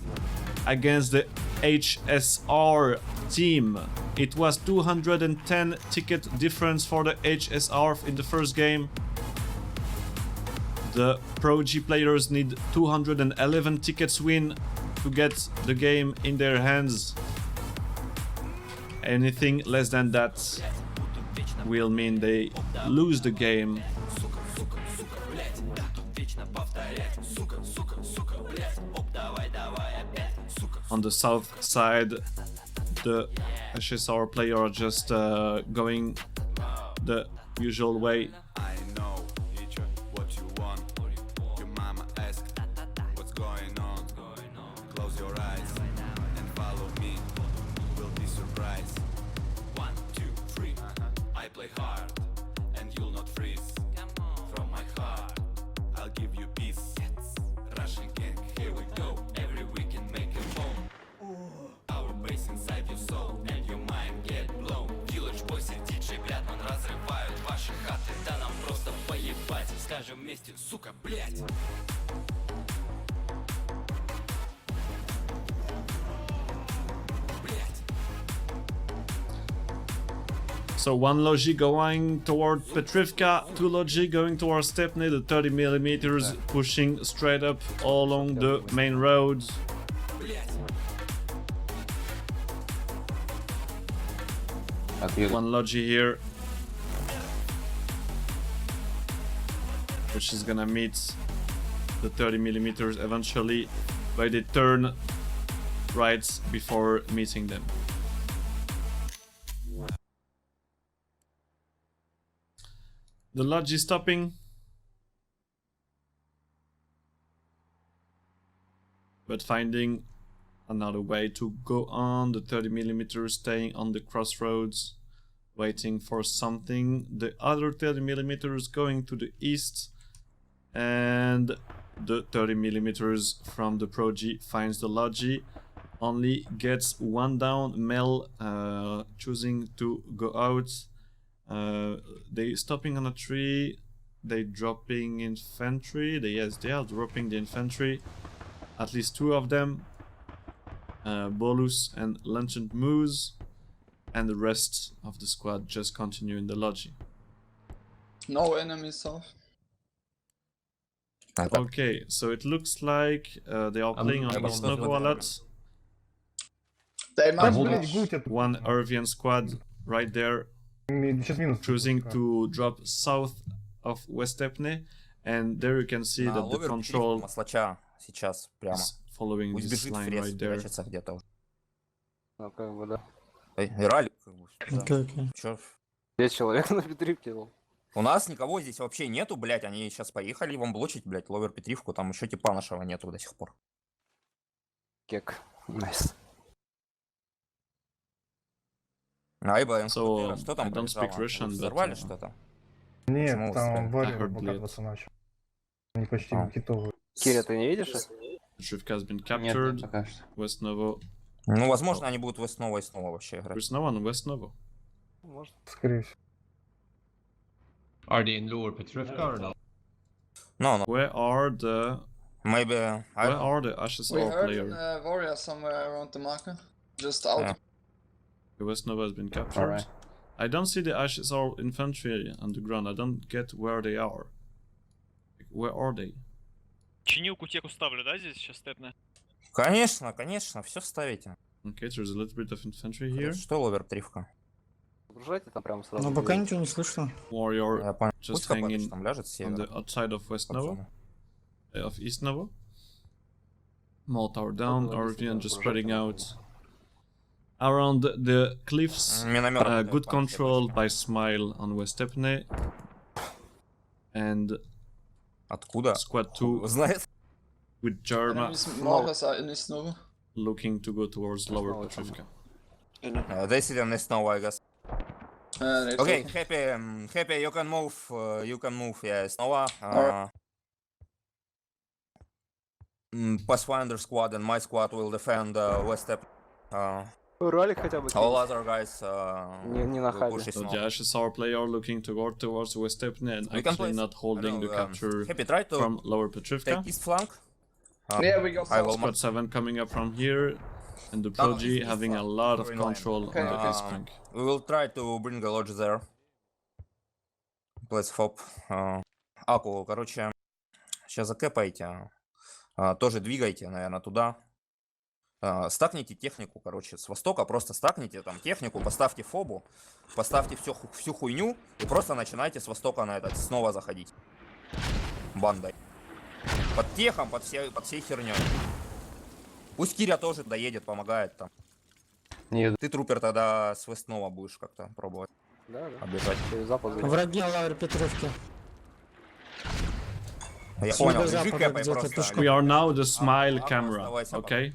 against the HSR team. It was 210 ticket difference for the HSR in the first game. The ProG players need 211 tickets win to get the game in their hands. Anything less than that will mean they lose the game. On the south side, the HSR player are just going the usual way. I know what you want. Your mama asked what's going on. Close your eyes and follow me. Will be surprised. 1, 2, 3. I play hard and you'll not freeze. From my heart, I'll give you peace. Russian gang, here we go. Every weekend make a home. Our bass inside your soul and your mind get blown. Village boys и диджей, Блядман разрывают ваши хаты. Да нам просто поебать. Скажем вместе, сука, блядь. So one Logi going toward Petrivka, two Logi going towards Stepney, the 30mm pushing straight up all along the main roads. One Logi here, which is gonna meet the 30mm eventually, but they turn right before meeting them. The lodge is stopping, but finding another way to go on. The 30mm staying on the crossroads, waiting for something. The other 30mm going to the east, and the 30mm from the ProG finds the lodge. Only gets one down. Mel choosing to go out. They stopping on a tree. They dropping infantry. Yes, they are dropping the infantry. At least two of them. Bolus and Luncheon Moose, and the rest of the squad just continue in the lodge. No enemies south. Okay, so it looks like they are playing on East Novo a lot. They must Блядь, flash. гуть это. One Irvian squad right there, Сейчас минус. choosing to drop south of West Epne, and there you can see that the control Маслача сейчас прямо. is following Пусть this бежит в line лес, right there. прячется где-то. Ну, как бы, да. Ралли, как бы. Да. Чё? 5 человек на Петрівці. У нас никого здесь вообще нету, блять. Они сейчас поехали вам блочить, блять, ловер Петривку. Там еще типа нашего нету до сих пор. Кек. Найс. Айба, So, что I там don't speak произошло? Russian, but, Взорвали что-то? Нет, Почему вы там стреляли? варик I heard выкатываться начал. Они почти А. китовые. Киря, ты не видишь? Petrivka has been captured. West Novo. Ну, возможно, они будут снова и снова вообще играть. There's no one in West Novo. Может. Скорее всего. Are they in lower Petrivka or not? No, Where are the maybe... I Where don't are the We HSR heard player? warrior somewhere around the marker. Just out. Yeah. The West Nova has been captured. I don't see the HSR infantry on the ground. I don't get where they are. Where are they? Чинилку теку ставлю, да, здесь сейчас степная? Конечно, конечно, все ставите. Okay, there's a little bit of infantry here. Что ловер Петривка? Загружайте там прямо сразу. Но пока ничего не слышно. Warrior Я понял. just Пусть Капатыч hanging там ляжет с on the севера. outside of West Nova, пацаны. of East Nova. Mall tower down, Orvian just spreading out around the cliffs. Миномёт идёт, Good там control всё by Smile on West Epne. And Откуда? Squad 2 Знает. with Jarma Enemies markers are in East Nova. looking to go towards Lower Petrivka. They see them next now, I guess. They're Okay, taking- happy, you can move, yeah, снова. Alright. Pathfinder squad and my squad will defend West Step. Ролик хотя бы. All other guys Не на will хабе. push it So now. the HSR player looking to go towards West Epne and We can actually place- not holding the capture Happy, try to from Lower Petrivka. take east flank. Yeah, we got I will Squad 7 coming up from here, and the No, ProG it's having a fine. lot of We're in line. control Okay, on the okay. east flank. We will try to bring a lodge there. Let's hope. Аку, короче, сейчас закэпайте. Тоже двигайте, наверное, туда. Стакните технику, короче, с востока. Просто стакните там технику, поставьте фобу, поставьте всю хуйню и просто начинайте с востока на этот снова заходить. Бандой. Под техом, под всей херней. Пусть Киря тоже доедет, помогает там. Нет. Ты, трупер, тогда с Вестнова будешь как-то пробовать Да, да. оббежать. Через запад. Враги лавр Петровки. Я понял, Юго-запада лежи кэпай где-то просто. пешком. We are now the Smile Аку, camera, оставайся okay?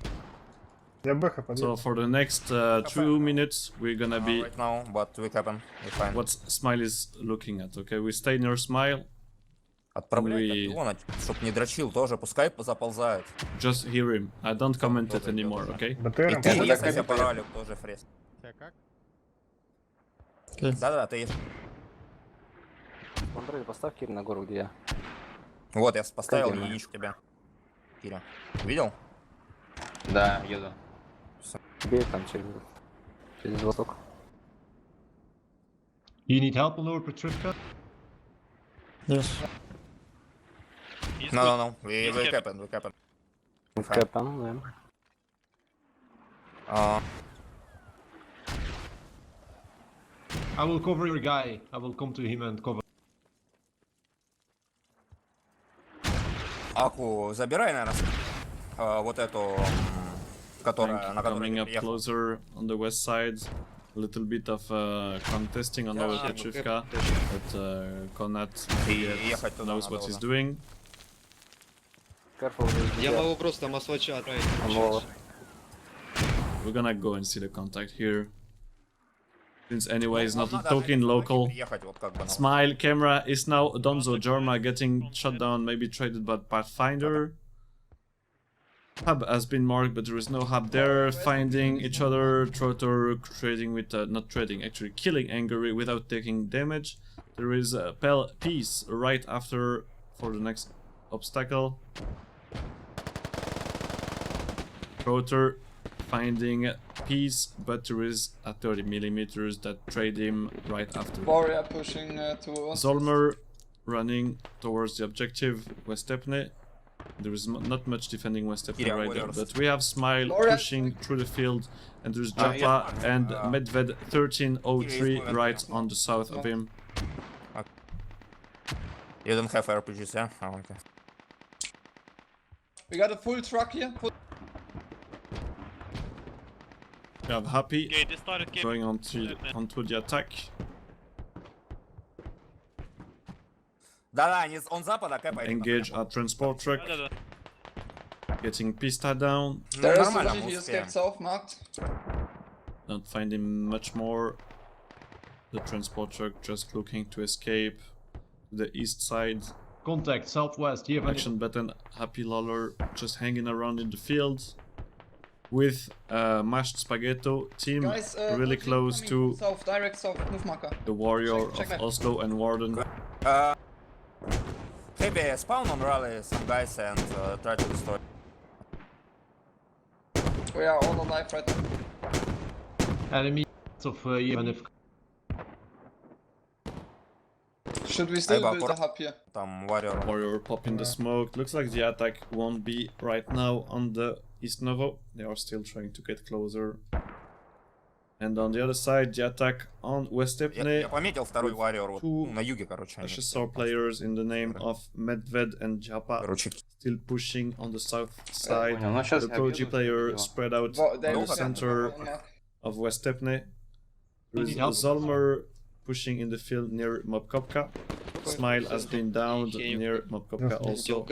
Я бэха So подъеду. for the next 2 minutes, we're gonna be Right now, but we happen. We fine. what Smile is looking at, okay? We stay near Smile, Отправляй we- Капиона, чтоб не дрочил, тоже пускай заползает. just hear him. I don't comment it anymore, okay? И БТРом ты так резайся и по ралю, тоже фрест. Да-да, ты ешь. Андрей, поставь Кирь на гору, где я. Вот, я поставил Конечно. яичко тебя. Киря. Видел? Да, еду. Бей там через восток. You need help on lower Petrivka? No. We happen. В Кэпен, да. I will cover your guy. I will come to him and cover. Аку, забирай, наверное, вот эту которая, на которой Coming я up приехал. closer on the west side. A little bit of contesting on our Yehorivka, but Konat ехать туда knows what надо he's уже. doing. Я могу просто маслача отправить. We're gonna go and see the contact here. Since anyway he's not Нам надо talking на этой local. точке приехать, вот как бы, ну. Smile camera is now Donzo Jorma getting shot down, maybe traded by Pathfinder. Hub has been marked, but there is no hub there. Finding each other, Trotter trading with, not trading, actually killing Angry without taking damage. There is a piece right after for the next obstacle. Trotter finding piece, but there is a 30mm that trade him right after. Warrior pushing to us. Zolmer running towards the objective, Westepne. There is not much defending Westepne Yeah, right there, warriors. but we have Smile Warriors. pushing through the field, and there's Yeah. Japa and Medved 1303 Yeah, right on the south of him. You don't have RPGs, yeah? Oh, okay. We got a full truck here. We have Happy Okay, they started game. going onto the attack. Да-да, он с запада кэпает. Engage a transport truck, Да-да-да. getting Pista down. There is Нормально, one, мы he успеем. escaped south, marked. Not finding much more. The transport truck just looking to escape to the east side. Contact southwest. Do you have any? Action button, Happy Lawler just hanging around in the field with Mashed Spaghetto team Guys, really pushing, close coming to from south, direct south, move marker. the warrior Check of map. Oslo and Warden. Heavy spawn on rally some guys and try to destroy. We are all alive right now. Enemy of Yehorivka. Should we still Айба, build a hub here? Там warrior. Warrior popping the smoke. Looks like the attack won't be right now on the East Novo. They are still trying to get closer. And on the other side, the attack on West Я Epne. пометил второй warrior вот, Two на юге, короче. они. HSR players in the name of Medved and Japa Короче, still pushing on the south side. Ну, The ProG player spread out They on will the send center one mark. of West Epne. There is Need help? Zolmer pushing in the field near Mobkopka. Smile has been downed near Mobkopka also.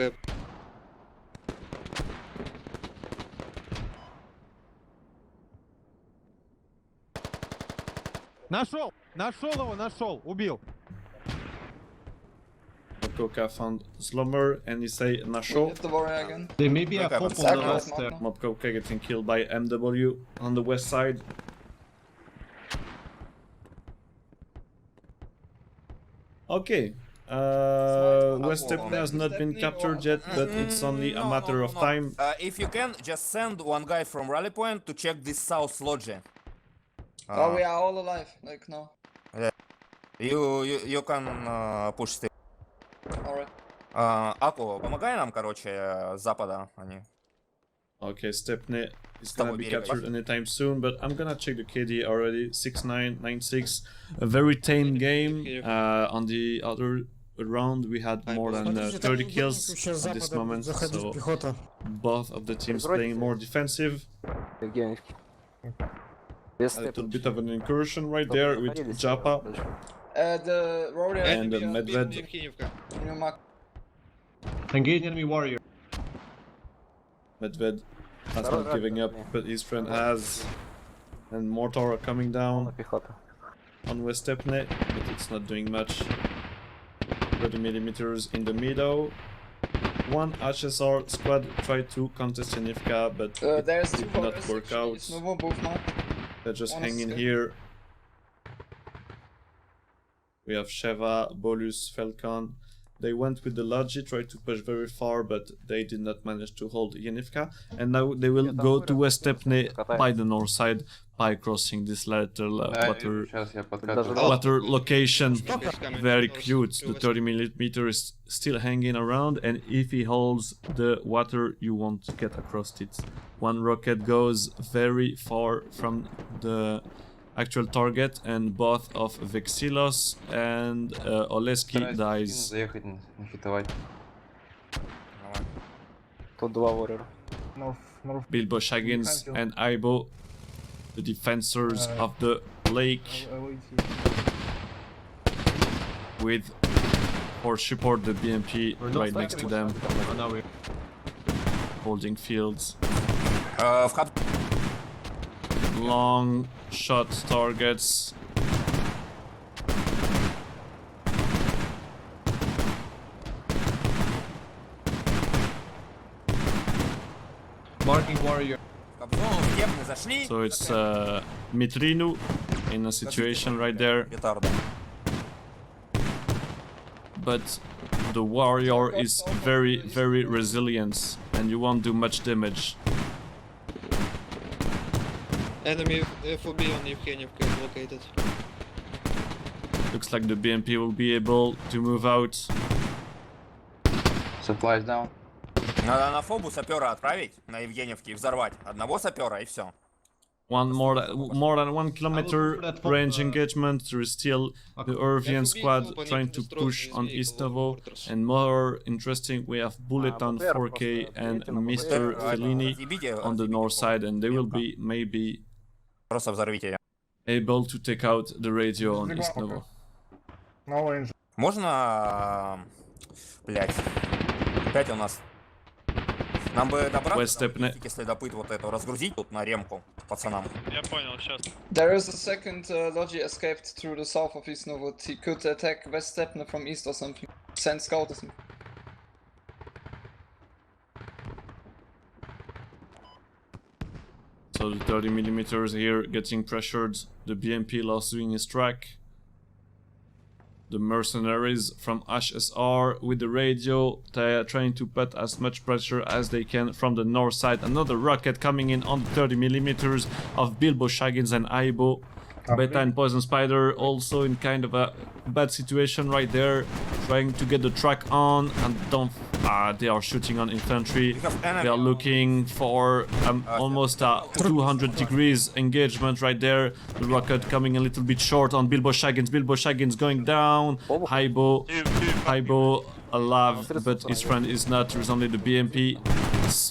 Нашел! Нашел его, нашел! Убил! Mobkopka found Zolmer and he say We Nasho. hit the warrior again. There may be a Okay, pop but on the Sacrifice west. marker. Mobkopka getting killed by MW on the west side. Okay. West Epne has not been captured yet, but it's only a matter of time. If you can, just send one guy from rally point to check this south lodge. Oh, we are all alive, like no. You can push still. Alright. Аку, помогай нам, короче, с запада они. Okay, Stepne is Stop gonna be being captured aggressive. anytime soon, but I'm gonna check the KD already. 6-9-9-6. A very tame game. On the other round, we had more than 30 kills at this moment, so both of the teams playing more defensive. A little bit of an incursion right there with Japa The warrior and enemy on Medved. new mark. Engage enemy warrior. Medved has not giving up, but his friend has. And Mortar are coming down on West Epne, but it's not doing much. 30mm in the middle. One HSR squad tried to contest Yehorivka, but There's it two did not warriors. work actually. out. It's Novo, both marked. They're just One hanging escape. here. We have Sheva, Bolus, Falcon. They went with the Logi, tried to push very far, but they did not manage to hold Yehorivka. And now they will go to West Epne by the north side by crossing this little water location. Very cute. The 30mm is still hanging around, and if he holds the water, you won't get across it. One rocket goes very far from the actual target, and both of Vexilos and Oleski dies. Bilbo Shaggins and Aibo, the defensors of the lake, with for support the BMP right next to them, holding fields. Long shot targets. Marking warrior. So it's Mitrinu in a situation right there. But the warrior is very, very resilient and you won't do much damage. Enemy FOB on Yehorivka is located. Looks like the BMP will be able to move out. Supplies down. Надо на фобу сапера отправить, на Евгеньевке, и взорвать. Одного сапера, и все. One more than 1 kilometer range engagement. There is still the Irvian squad trying to push on East Novo, and more interesting, we have Bullet on 4K and Mr. Fellini on the north side, and they will be maybe Просто взорвите. able to take out the radio on East Novo. Можно... Блять. Опять у нас... Нам бы добраться, если следопыт вот эту разгрузить тут на ремку пацанам. Я понял, сейчас. There is a second Logi escaped through the south of East Novo. He could attack West Stepne from east or something. Send scout or something. So the 30mm here getting pressured. The BMP lost doing his track. The mercenaries from HSR with the radio, they are trying to put as much pressure as they can from the north side. Another rocket coming in on the 30mm of Bilbo Shaggins and Aibo. Beta and Poison Spider also in kind of a bad situation right there, trying to get the track on, and they are shooting on infantry. They are looking for almost a 200 degrees engagement right there. The rocket coming a little bit short on Bilbo Shaggins. Bilbo Shaggins going down. Aibo alive, but his friend is not. There's only the BMP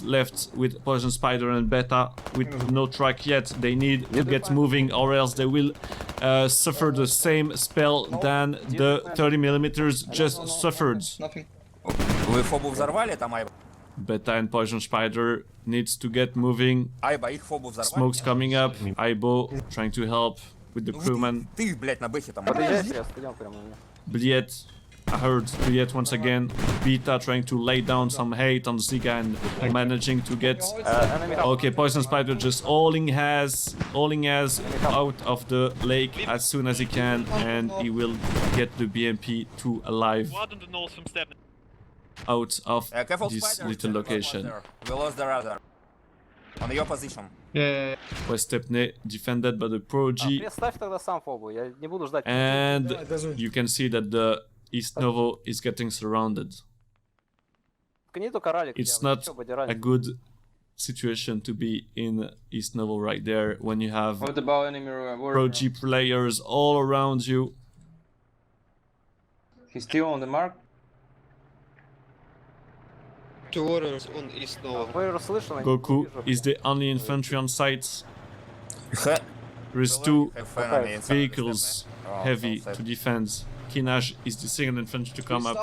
left with Poison Spider and Beta with no track yet. They need to get moving or else they will suffer the same spell than the 30mm just suffered. Вы фобу взорвали там, Айба? Beta and Poison Spider needs to get moving. Айба, их фобу взорвали? Smoke's coming up. Aibo trying to help with the crewman. Ты их, блять, на бэхе там. Bliet, I heard Bliet once again. Beta trying to lay down some hate on Ziga and managing to get... Okay, Poison Spider just hauling has out of the lake as soon as he can, and he will get the BMP 2 alive out of this little location. We lost the radar. On your position. West Stepne defended by the ProG, and you can see that the East Novo is getting surrounded. It's not a good situation to be in East Novo right there when you have ProG players all around you. He's still on the mark. 2 warriors on East Novo. Goku is the only infantry on site. There is 2 vehicles heavy to defend. Kinaj is the second infantry to come up,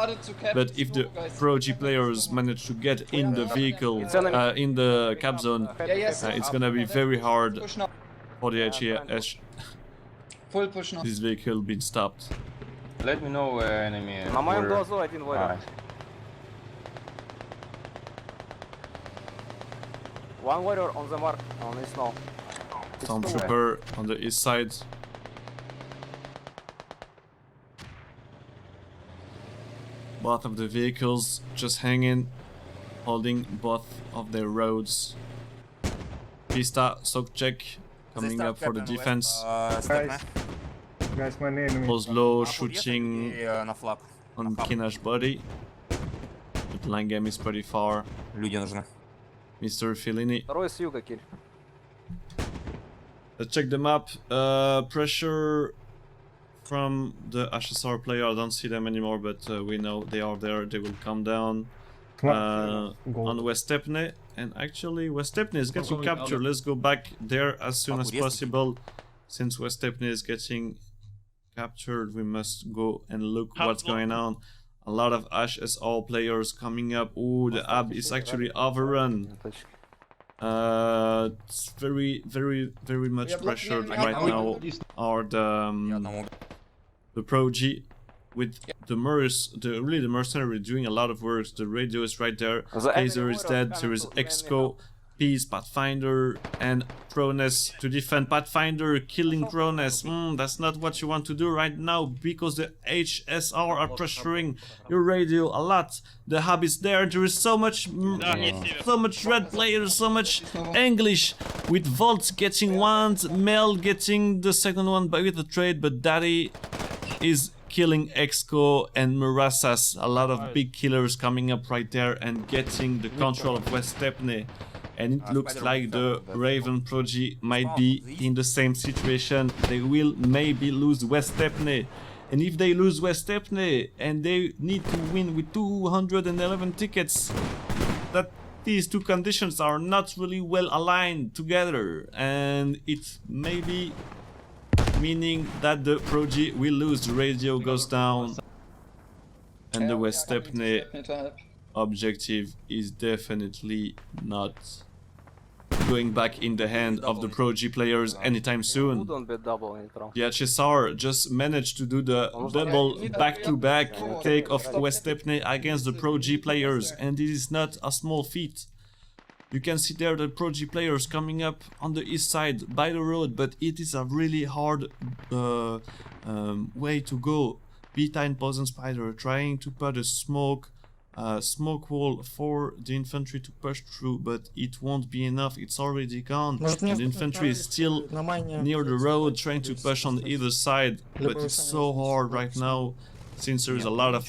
but if the ProG players manage to get in the vehicle, in the cap zone, it's gonna be very hard for the HSR. Full push now. This vehicle being stopped. Let me know enemy. One warrior on the mark on East Novo. Stormtrooper on the east side. Both of the vehicles just hanging, holding both of their roads. Pista, soak check, coming up for the defense. Guys, my name Oslo shooting on Kina's body. But line game is pretty far. Люди нужны. Mr. Fellini. Второй с юга, Кирь. Let's check the map. Pressure from the HSR player. I don't see them anymore, but we know they are there. They will come down. On West Stepne, and actually Westepne is getting Welcome, captured. Aldo. Let's go back there as soon as Yes. possible. Since Westepne is getting captured, we must go and look what's going on. A lot of HSR players coming up. Oh, the hub is actually overrun. It's very much pressured right now. Are the ProG with the the mercenary doing a lot of work. The radio is right there. Kaiser is dead. There is Exco, Peace, Pathfinder, and Cronus to defend Pathfinder, killing Cronus. That's not what you want to do right now because the HSR are pressuring your radio a lot. The hub is there. There is so much red players, so much English, with Volt getting one, Mel getting the second one with the trade, but Daddy is killing Exco and Murasas. A lot of big killers coming up right there and getting the control of Westepne. And it looks like the Raven ProG might be in the same situation. They will maybe lose Westepne. And if they lose Westepne and they need to win with 211 tickets, that these two conditions are not really well aligned together. And it may be meaning that the ProG will lose, the radio goes down, and the Westepne objective is definitely not going back in the hand of the ProG players anytime soon. The HSR just managed to do the double back-to-back take of Westepne against the ProG players, and this is not a small feat. You can see there the ProG players coming up on the east side by the road, but it is a really hard way to go. Beta and Poison Spider trying to put a smoke wall for the infantry to push through, but it won't be enough. It's already gone. And the infantry is still near the road trying to push on either side, but it's so hard right now. Since there's a lot of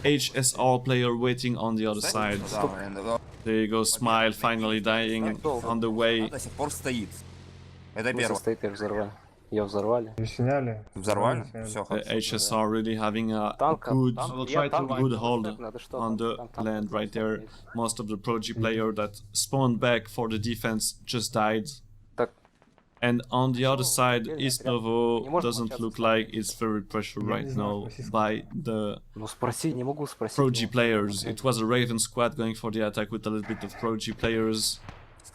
HSR player waiting on the other side. There you go, Smile finally dying on the way. HSR really having a good hold on the land right there. Most of the ProG player that spawned back for the defense just died. And on the other side, East Novo doesn't look like it's very pressured right now by the ProG players. It was a Raven squad going for the attack with a little bit of ProG players.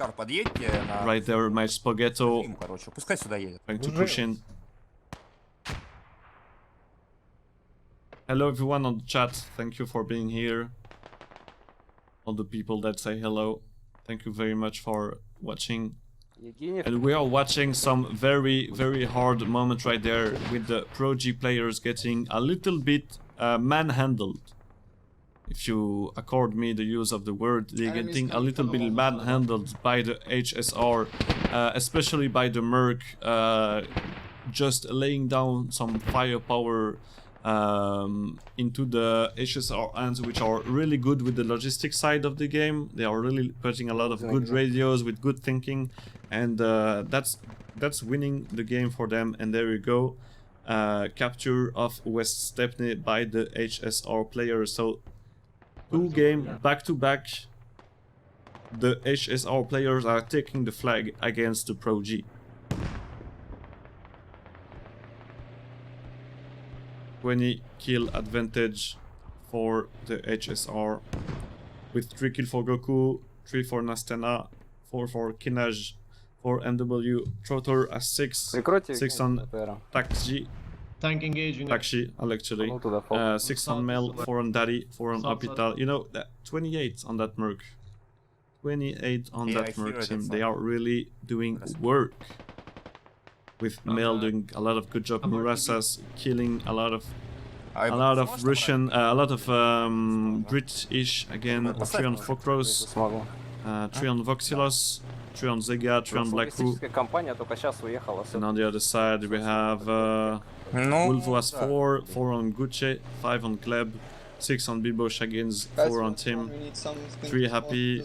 Right there, my Spaghetto trying to push in. Hello everyone on the chat, thank you for being here. All the people that say hello, thank you very much for watching. And we are watching some very hard moment right there with the ProG players getting a little bit manhandled. If you accord me the use of the word, they're getting a little bit manhandled by the HSR, especially by the Merc, just laying down some firepower into the HSR hands, which are really good with the logistics side of the game. They are really putting a lot of good radios with good thinking, and that's winning the game for them. And there you go, capture of Westepne by the HSR players. So 2 games back to back, the HSR players are taking the flag against the ProG. 20 kill advantage for the HSR, with 3 kills for Goku, 3 for Nastena, 4 for Kinaj, 4 MW, Trotter as 6, 6 on Taxi, Tank engaging. Taxi, actually, 6 on Mel, 4 on Daddy, 4 on Hospital. You know, 28 on that Merc. 28 on that Merc team. They are really doing work. With Mel doing a lot of good job, Murasas killing a lot of Russian, a lot of British again. 3 on Fokros, 3 on Voxilos, 3 on Zega, 3 on Blackpool. And on the other side we have Wolvoas 4, 4 on Gucci, 5 on Gleb, 6 on Bilbo Shaggins, 4 on Tim, 3 Happy,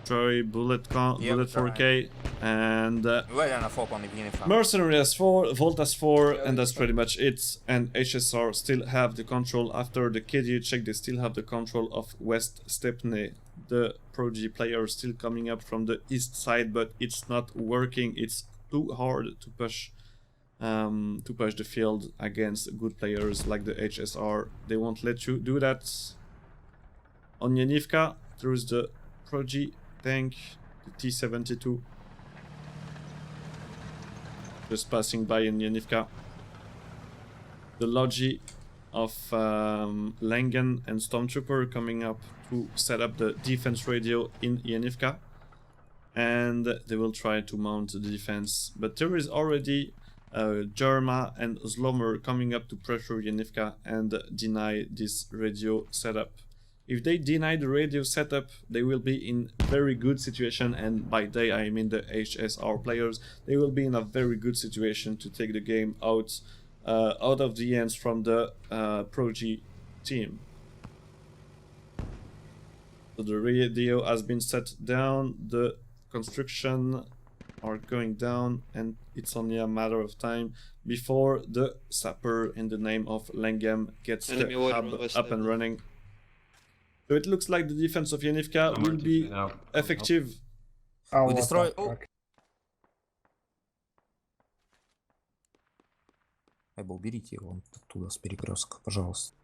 Troy, Bullet 4K, And Уверенно фок on Yehorivka. Mercenary has 4, Volt has 4, and that's pretty much it. And HSR still have the control. After the KDU check, they still have the control of West Stepney. The ProG player is still coming up from the east side, but it's not working. It's too hard to push the field against good players like the HSR. They won't let you do that. On Yehorivka, there's the ProG tank, the T-72. Just passing by in Yehorivka. The Logi of Langen and Stormtrooper coming up to set up the defense radio in Yehorivka. And they will try to mount the defense. But there is already Jerma and Zlomer coming up to pressure Yehorivka and deny this radio setup. If they deny the radio setup, they will be in very good situation, and by they I mean the HSR players. They will be in a very good situation to take the game out of the hands from the ProG team. So the radio has been set down, the construction are going down, and it's only a matter of time before the sapper in the name of Langem gets the hub up and running. So it looks like the defense of Yehorivka will be effective. We destroy... Эбл, берите его оттуда с перекрестка, пожалуйста.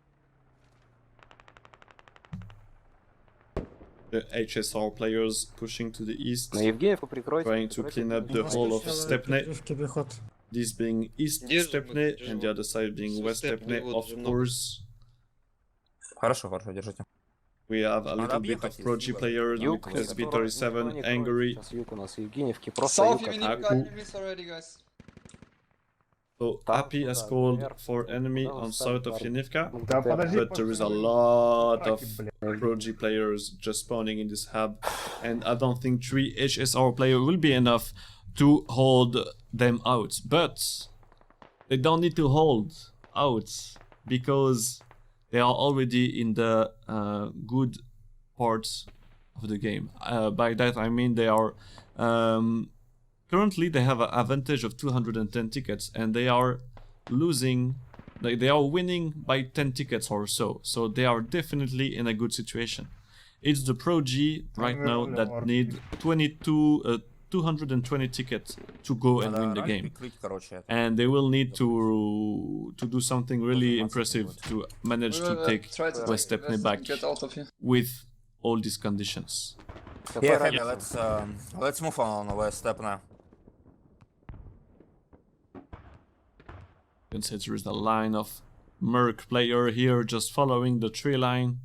The HSR players pushing to the east, Евгеньевку прикройте. trying to clean up the whole of Stepney. This being East Stepney and the other side being West Stepney, of course. Хорошо, хорошо, держите. We have a little bit of ProG players, SB37, Angry, Aku. So Happy has called for enemy on south of Yehorivka, but there is a lot of ProG players just spawning in this hub, and I don't think 3 HSR players will be enough to hold them out. But they don't need to hold out because they are already in the good parts of the game. By that I mean they are currently they have an advantage of 210 tickets, and they are losing, they are winning by 10 tickets or so. So they are definitely in a good situation. It's the ProG right now that need 220 tickets to go and win the game, and they will need to do something really impressive to manage to take West Stepney back with all these conditions. Yeah, Happy, let's move on West Stepney. You can see there is a line of Merc player here just following the tree line.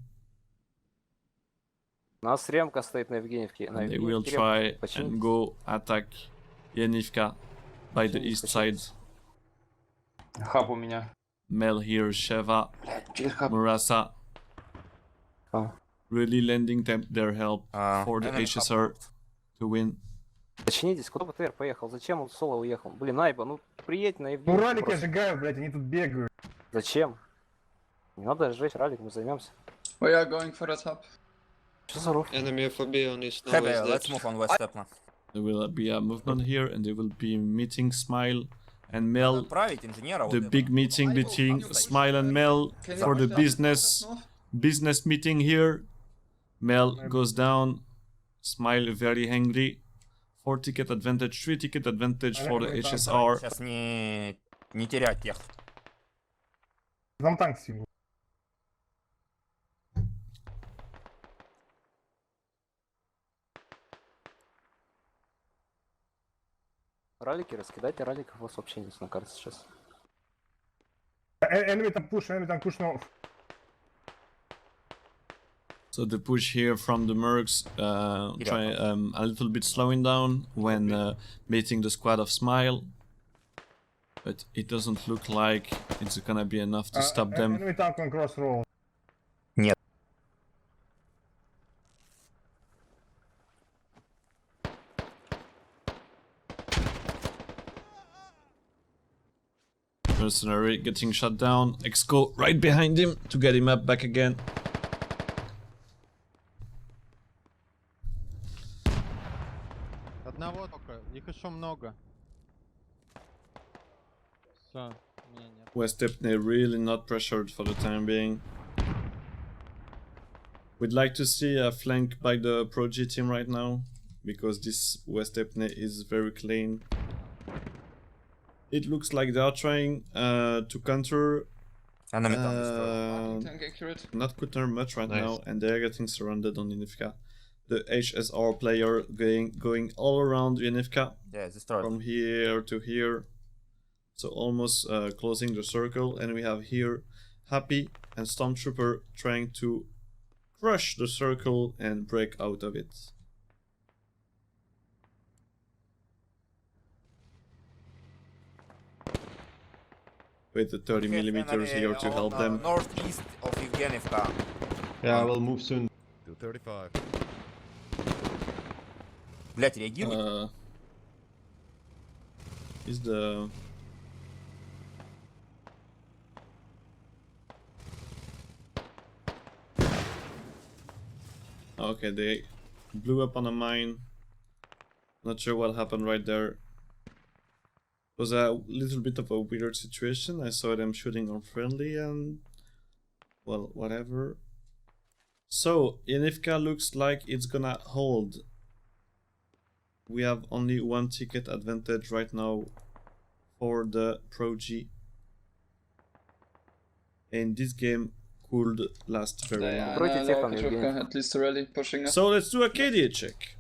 Нас ремка стоит на Евгеньевке. And they will try and go attack Yehorivka by the east side. Хаб у меня. Mel here, Sheva, Murasa. Really lending them their help for the HSR to win. Починитесь, куда БТР поехал? Зачем он соло уехал? Блин, Айба, ну приедь на Евгеньевку. Ну ралик я сжигаю, блядь, они тут бегают. Зачем? Не надо сжечь ралик, мы займемся. We are going for a top. Что за ров? Enemy FOB on his Happy, let's move on West Stepney. There will be a movement here, and they will be meeting Smile and Mel. The big meeting between Smile and Mel for the business meeting here. Mel goes down. Smile very angry. 4 ticket advantage, 3 ticket advantage for the HSR. Сейчас не терять тех. Нам танк символ. Ралики, раскидайте раликов, у вас вообще нет на карте сейчас. Enemy tank push now. So the push here from the Mercs, try a little bit slowing down when meeting the squad of Smile, but it doesn't look like it's gonna be enough to stop them. Enemy tank on crossroad. Нет. Mercenary getting shot down. Exco right behind him to get him up back again. Одного только, их еще много. Все, меня нет. West Stepney really not pressured for the time being. We'd like to see a flank by the ProG team right now, because this West Stepney is very clean. It looks like they are trying to counter, Enemy tank destroyed. Tank accurate. not counter much right Nice. now, and they're getting surrounded on Yehorivka. The HSR player going all around Yehorivka, Yeah, destroyed. from here to here, so almost closing the circle. And we have here Happy and Stormtrooper trying to crush the circle and break out of it. With the 30 millimeters here to help them. Northeast of Yevgenivka. Yeah, I will move soon. 235. Блять, реагируй. Is the okay, they blew up on a mine. Not sure what happened right there. It was a little bit of a weird situation. I saw them shooting on friendly and well, whatever. So Yehorivka looks like it's gonna hold. We have only one ticket advantage right now for the ProG, and this game could last very long. At least already pushing us. So let's do a KDA check,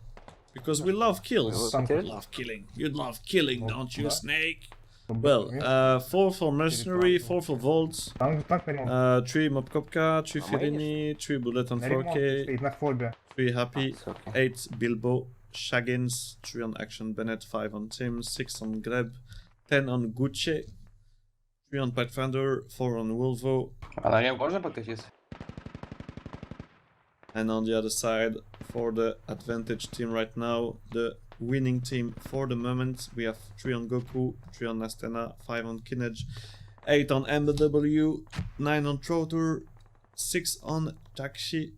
because we love kills. Love killing. You love killing, don't you, Snake? Well, 4 for Mercenary, 4 for Volts, 3 Mobkopka, 3 Firini, 3 Bullet on 4K, 3 Happy, 8 Bilbo, Shaggins, 3 on Action Bennett, 5 on Tim, 6 on Greb, 10 on Gucci, 3 on Pathfinder, 4 on Wolvo. And on the other side, for the advantage team right now, the winning team for the moment, we have 3 on Goku, 3 on Astena, 5 on Kinej, 8 on MW, 9 on Trotter, 6 on Takshi,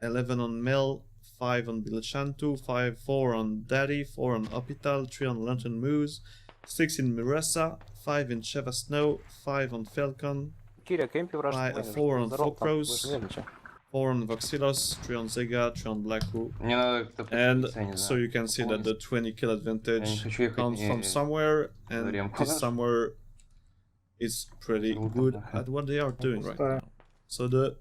11 on Mel, 5 on Bilchantu, 4 on Daddy, 4 on Hospital, 3 on Lantern Moose, 6 in Mirasa, 5 in Sheva Snow, 5 on Falcon, 4 on Fokros, 4 on Voxilos, 3 on Zega, 3 on Blacku. And so you can see that the 20 kill advantage comes from somewhere, and this somewhere is pretty good at what they are doing right now. So the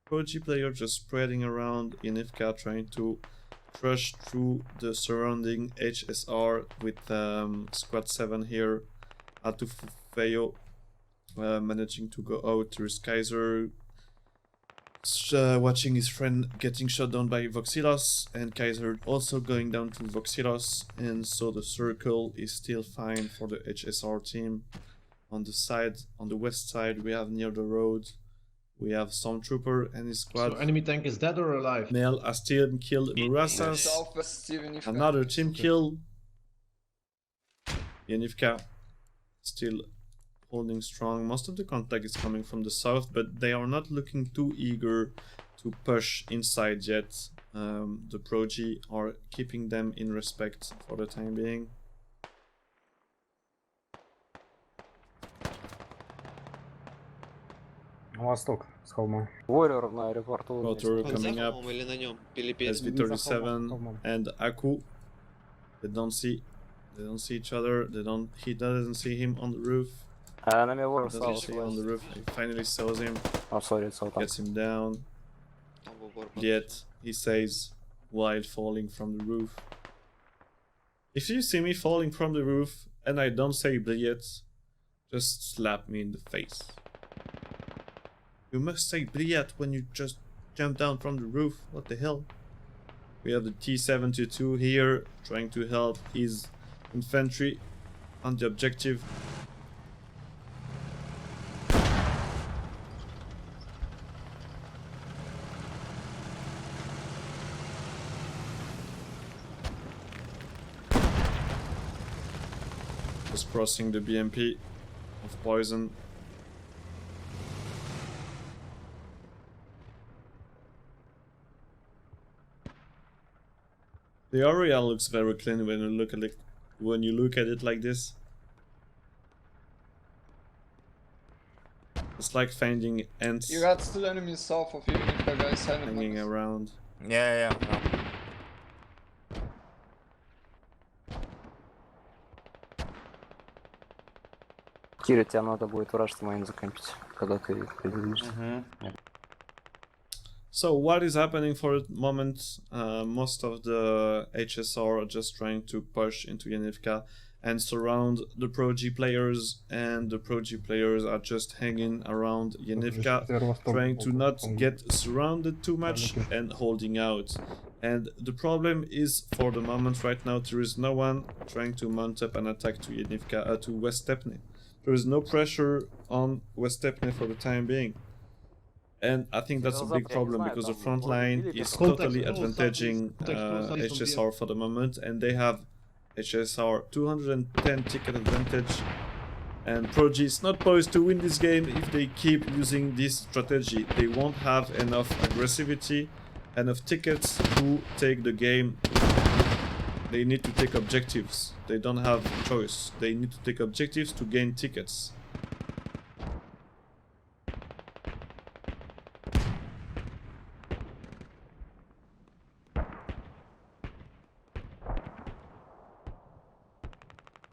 ProG player just spreading around in Yehorivka, trying to crush through the surrounding HSR with Squad 7 here. Atufeo managing to go out to his Kaiser, watching his friend getting shot down by Voxilos, and Kaiser also going down to Voxilos, and so the circle is still fine for the HSR team. On the side, on the west side, we have near the road, we have Stormtrooper and his squad. So enemy tank is dead or alive? Mel has still killed Murasas. Southwest Yehorivka. Another team kill. Yehorivka still holding strong. Most of the contact is coming from the south, but they are not looking too eager to push inside yet. The ProG are keeping them in respect for the time being. Восток, с холма. Rotor coming up. SV37 and Aku. They don't see each other. He doesn't see him on the roof. Doesn't see him on the roof. He finally sees him. Gets him down. Yet he says while falling from the roof. If you see me falling from the roof and I don't say Bliet, just slap me in the face. You must say Bliat when you just jump down from the roof. What the hell? We have the T-72 here trying to help his infantry on the objective. Just crossing the BMP of poison. The area looks very clean when you look at it. When you look at it like this, it's like finding ants You got still enemies south of you, if the guys hanging around. Yeah. Кира, тебе надо будет враж майн закомпить, когда ты прибежишь. So what is happening for the moment? Most of the HSR are just trying to push into Yehorivka and surround the ProG players, and the ProG players are just hanging around Yehorivka, trying to not get surrounded too much and holding out. And the problem is, for the moment right now, there is no one trying to mount up an attack to Yehorivka, to West Stepney. There is no pressure on West Stepney for the time being. And I think that's a big problem, because the front line is totally advantaging HSR for the moment, and they have HSR 210 ticket advantage, and ProG is not poised to win this game if they keep using this strategy. They won't have enough aggressivity, enough tickets to take the game. They need to take objectives. They don't have choice. They need to take objectives to gain tickets.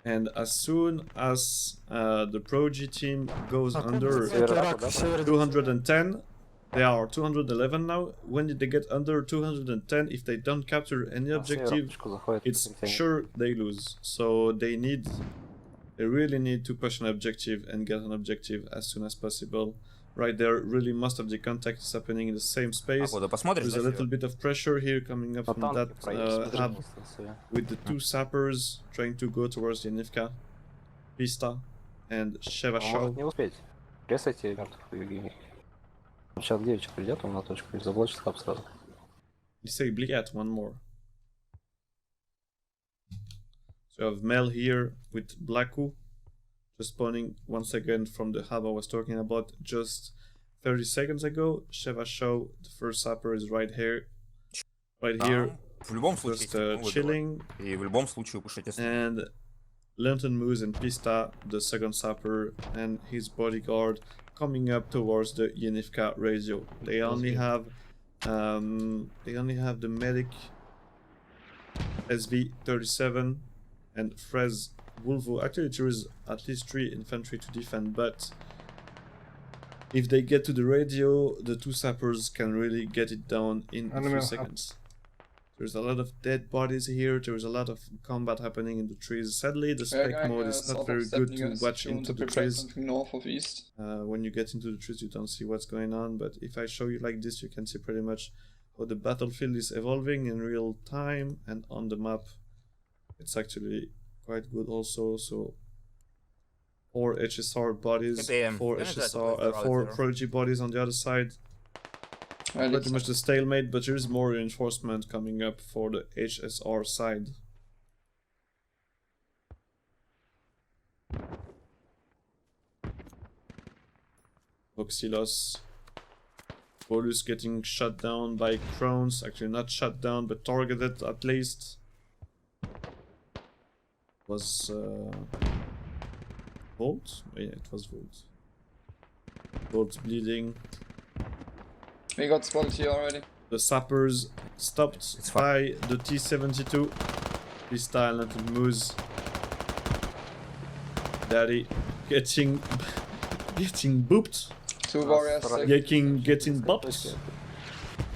And as soon as the ProG team goes under 210, they are 211 now. When they get under 210, if they don't capture any objective, it's sure they lose. So they really need to push an objective and get an objective as soon as possible. Right there, really most of the contact is happening in the same space. There's a little bit of pressure here coming up from that hub with the two sappers trying to go towards Yehorivka, Pista and Shevashow. Не успеть. Ресайте мертвых. Сейчас 9 придет он на точку и заблочит хаб сразу. You say Bliat, one more. So you have Mel here with Blacku, just spawning once again from the hub I was talking about just 30 seconds ago. Shevashow, the first sapper, is right here. Right here. Just chilling. And Lantern Moose and Pista, the second sapper, and his bodyguard coming up towards the Yehorivka radio. They only have the medic SV37 and Frez Wolvo. Actually, there is at least 3 infantry to defend, but if they get to the radio, the two sappers can really get it down in a few seconds. There's a lot of dead bodies here, there's a lot of combat happening in the trees. Sadly, the spec mode is not very good to watch into the trees. North of east. When you get into the trees, you don't see what's going on, but if I show you like this, you can see pretty much how the battlefield is evolving in real time, and on the map it's actually quite good also. So 4 HSR bodies, 4 ProG bodies on the other side. Pretty much the stalemate, but there is more reinforcement coming up for the HSR side. Voxilos. Bolus getting shut down by Crones. Actually not shut down, but targeted at least. Was Volt? Oh, yeah, it was Volt. Volt's bleeding. We got spotted here already. The sappers stopped by the T-72. Pista and Moose. Daddy getting booped. 2 warriors. Getting bopped.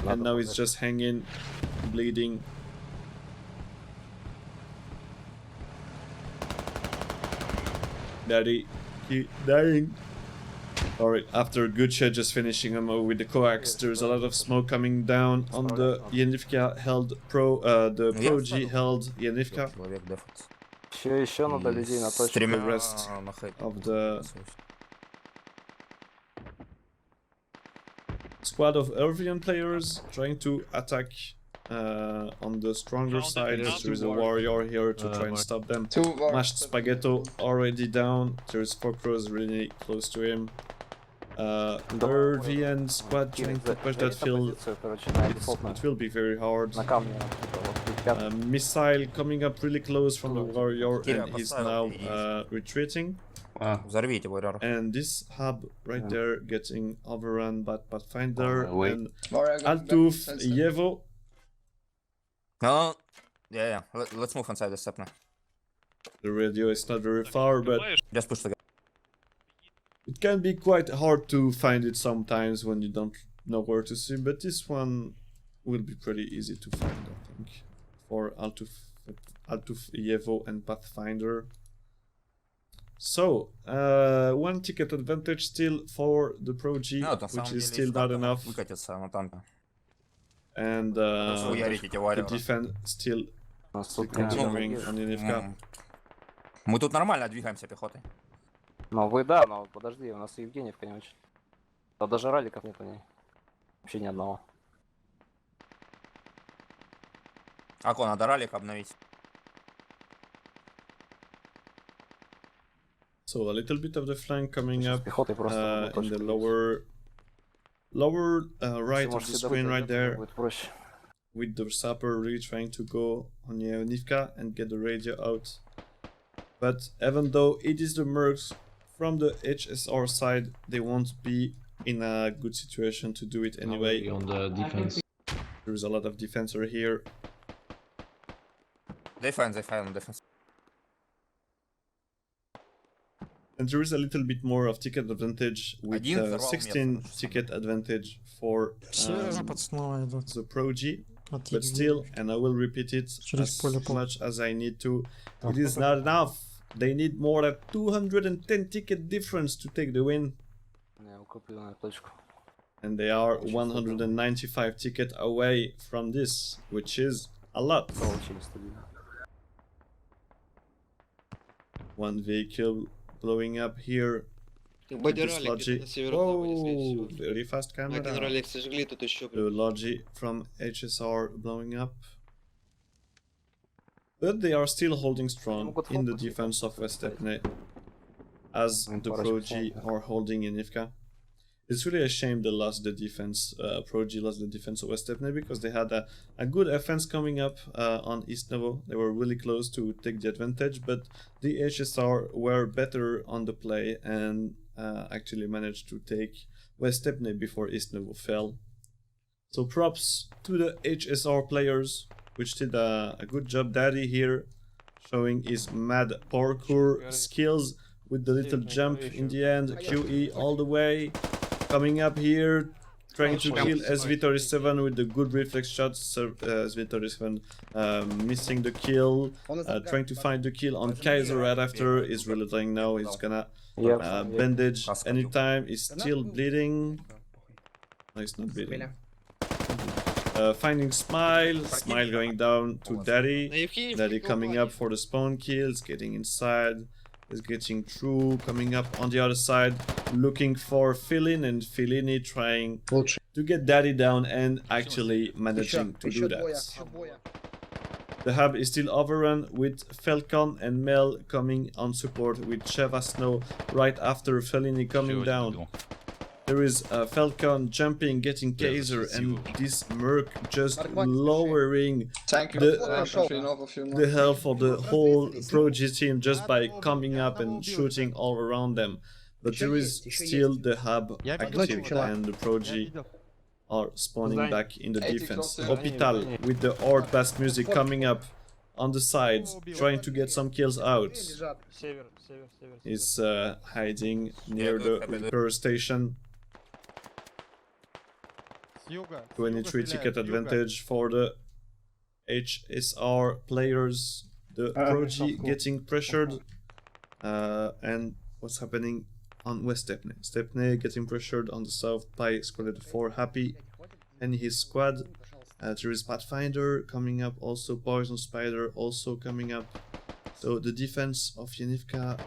And now he's just hanging, bleeding. Daddy, he dying. Alright, after a good shot just finishing him with the coax, there's a lot of smoke coming down on the Yehorivka held the ProG held Yehorivka. The rest of the squad of Elvian players trying to attack on the stronger side. There is a warrior here to try and stop them. Mashed Spaghetto already down. There's Fokros really close to him. Elvian squad trying to push that field. It will be very hard. Missile coming up really close from the warrior, Киря, and he's поставил, now иди. retreating. Взорвите warrior. And this hub right there getting overrun by Pathfinder and Warrior got Altuf back. Yevo. No, yeah. Let's move inside the step now. The radio is not very far, but Just push the guy. it can be quite hard to find it sometimes when you don't know where to swim. But this one will be pretty easy to find, I think, for Altuf Yevo and Pathfinder. So, one ticket advantage still for the ProG, No, на which самом is деле, still если not так, enough. выкатиться на танка. And Хуярить эти the warrior. defense still continuing on Yehorivka. Мы тут нормально двигаемся пехотой. Ну вы да, но подожди, у нас Евгеньевка не очень. Да даже раликов нет у ней. Вообще ни одного. Ако, надо ралик обновить. So a little bit of the flank coming up Пехотой просто in the lower right of the screen right there, будет проще. with the sapper really trying to go on Yehorivka and get the radio out. But even though it is the mercs from the HSR side, they won't be in a good situation to do it anyway. On the defense. There is a lot of defensor here. They find defense. And there is a little bit more of ticket advantage with 16 ticket advantage for the ProG. But still, and I will repeat it as much as I need to, it is not enough. They need more than 210 ticket difference to take the win. And they are 195 ticket away from this, which is a lot. One vehicle blowing up here. This Logi. Whoa, very fast camera. The Logi from HSR blowing up. But they are still holding strong in the defense of West Stepney, as the ProG are holding Yehorivka. It's really a shame they lost the defense, ProG lost the defense of West Stepney, because they had a good offense coming up on East Novo. They were really close to take the advantage, but the HSR were better on the play and actually managed to take West Stepney before East Novo fell. So props to the HSR players, which did a good job. Daddy here showing his mad parkour skills with the little jump in the end, QE all the way. Coming up here, trying to kill SV37 with the good reflex shots. SV37 missing the kill, trying to find the kill on Kaiser right after. Is reloading now, he's gonna bandage anytime. He's still bleeding. No, he's not bleeding. Finding Smile, Smile going down to Daddy. Daddy coming up for the spawn kills, getting inside. Is getting through, coming up on the other side, looking for Filin, and Filini trying to get Daddy down and actually managing to do that. The hub is still overrun with Falcon and Mel coming on support with Sheva Snow right after Filini coming down. There is Falcon jumping, getting Kaiser, and this Merc just lowering the health for the whole ProG team just by coming up and shooting all around them. But there is still the hub active, and the ProG are spawning back in the defense. Hospital with the hard blast music coming up on the side, trying to get some kills out. Is hiding near the repair station. 23 ticket advantage for the HSR players. The ProG getting pressured. And what's happening on West Stepney? Stepney getting pressured on the south by Squad 4 Happy and his squad. There is Pathfinder coming up, also Poison Spider also coming up. So the defense of Yehorivka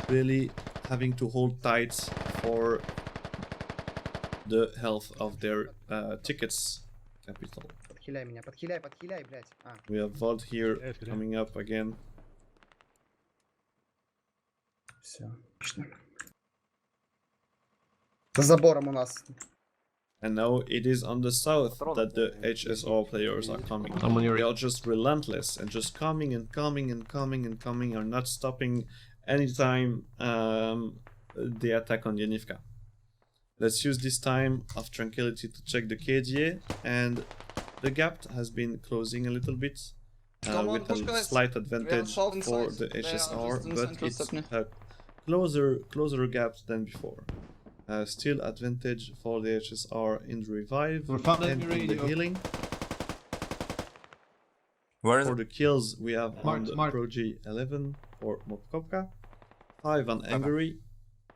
really having to hold tight for the health of their tickets capital. We have Vault here coming up again. За забором у нас And now it is on the south that the HSR players are coming. I'm on your They are just relentless and just coming and coming and coming and coming, are not stopping anytime the attack on Yehorivka. Let's use this time of tranquility to check the KDA, and the gap has been closing a little bit with a slight advantage for the HSR, but it's a closer gap than before. Still advantage for the HSR in the revive We're found and enemy in the radio. healing. Where is For the kills we have on Mark, the Mark. ProG 11 for Mopkopka, 5 on Angry,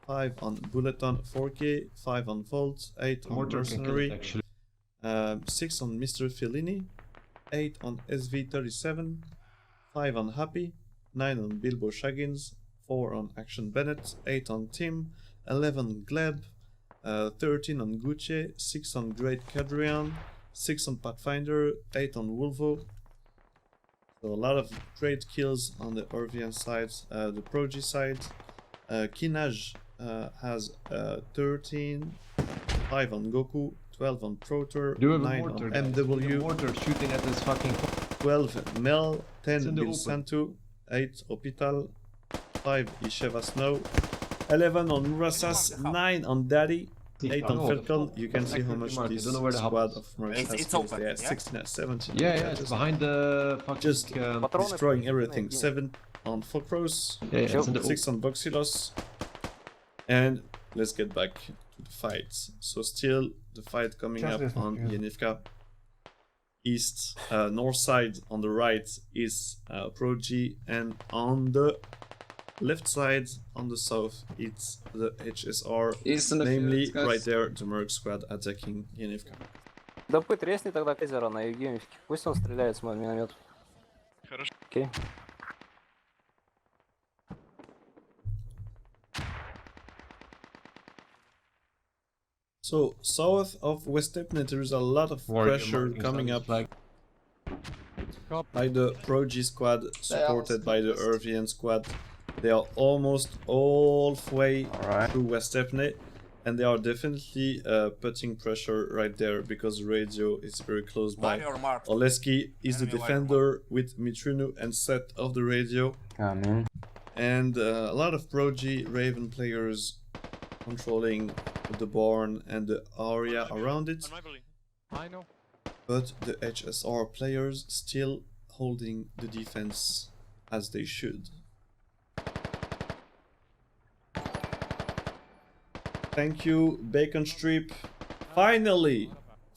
5 on Bulleton 4K, 5 on Volt, 8 on Mortar can kill it, Mercenary, actually. 6 on Mr. Fellini, 8 on SV37, 5 on Happy, 9 on Bilbo Shaggins, 4 on Action Bennett, 8 on Tim, 11 Gleb, 13 on Gucci, 6 on Great Cadrian, 6 on Pathfinder, 8 on Wolvo. So a lot of great kills on the Orvian side. The ProG side, Kinaj has 13, 5 on Goku, 12 on Protor, Do you have a 9 mortar, on guys? Do you have a MW, mortar shooting at this fucking... 12 Mel, It's 10 in the Bill open. Santu, 8 Hospital, 5 Isheva Snow, 11 on Murasas, 9 on Daddy, 8 on Oh. Falcon. You can see how Exactly, much Mark, you this don't know where the hub squad is. of Mercs It's- has it's closed. open, They are yeah? 16 and 17. Yeah, They're it's just behind the fucking... Just Patroны destroying прикреплены everything. к ним. 7 on Focros, Yeah, yeah, it's in the 6 on Boxilos. And let's get back to the fight. So still the fight coming up on Yehorivka. East, north side on the right is ProG, and on the left side on the south it's the HSR, namely right there the Merc squad attacking Yehorivka. Да пы, тресни тогда Кайзера на Евгеньевке. Пусть он стреляет с моего миномета. Хорошо. Окей. So south of West Stepnet there is a lot of Warrior pressure marking coming Sunny's up flag. by the ProG squad, supported by the Irvian squad. They are almost halfway through West Stepnet, and they are definitely putting pressure right there because the radio is very close by. Warrior mark. Oleski is the Enemy defender with Mitrinu and Set of the radio, and a lot of ProG Raven players controlling the barn and the area around it. I know. But the HSR players still holding the defense as they should. Thank you, Bacon Strip. Finally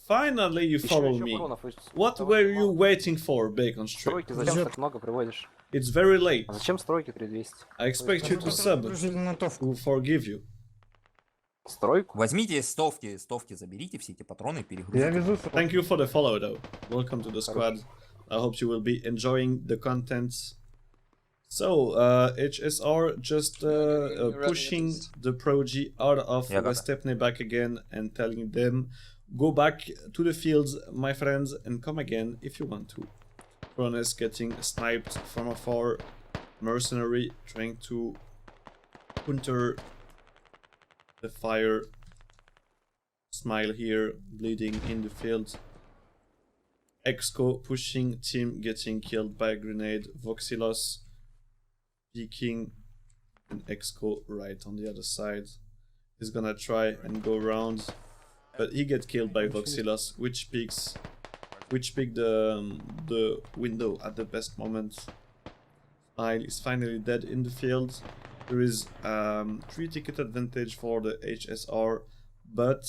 you follow me. What were you waiting for, Bacon Strip? Стройки зачем так много приводишь? It's very late. А зачем стройки 3200? I expect you to sub to forgive you. Стройку? Возьмите стовки, заберите все эти патроны, перегрузите. Thank you for the follow though. Welcome to the squad. I hope you will be enjoying the content. So, HSR just pushing the ProG out of Yeah, West Stepney back again and telling them, go back to the fields, my friends, and come again if you want to. Kronos getting sniped from afar. Mercenary trying to counter the fire. Smile here, bleeding in the field. Exco pushing, Tim getting killed by a grenade. Voxilos peeking, and Exco right on the other side. He's gonna try and go around, but he gets killed by Voxilos, which picked the window at the best moment. Smile is finally dead in the field. There is 3 ticket advantage for the HSR, but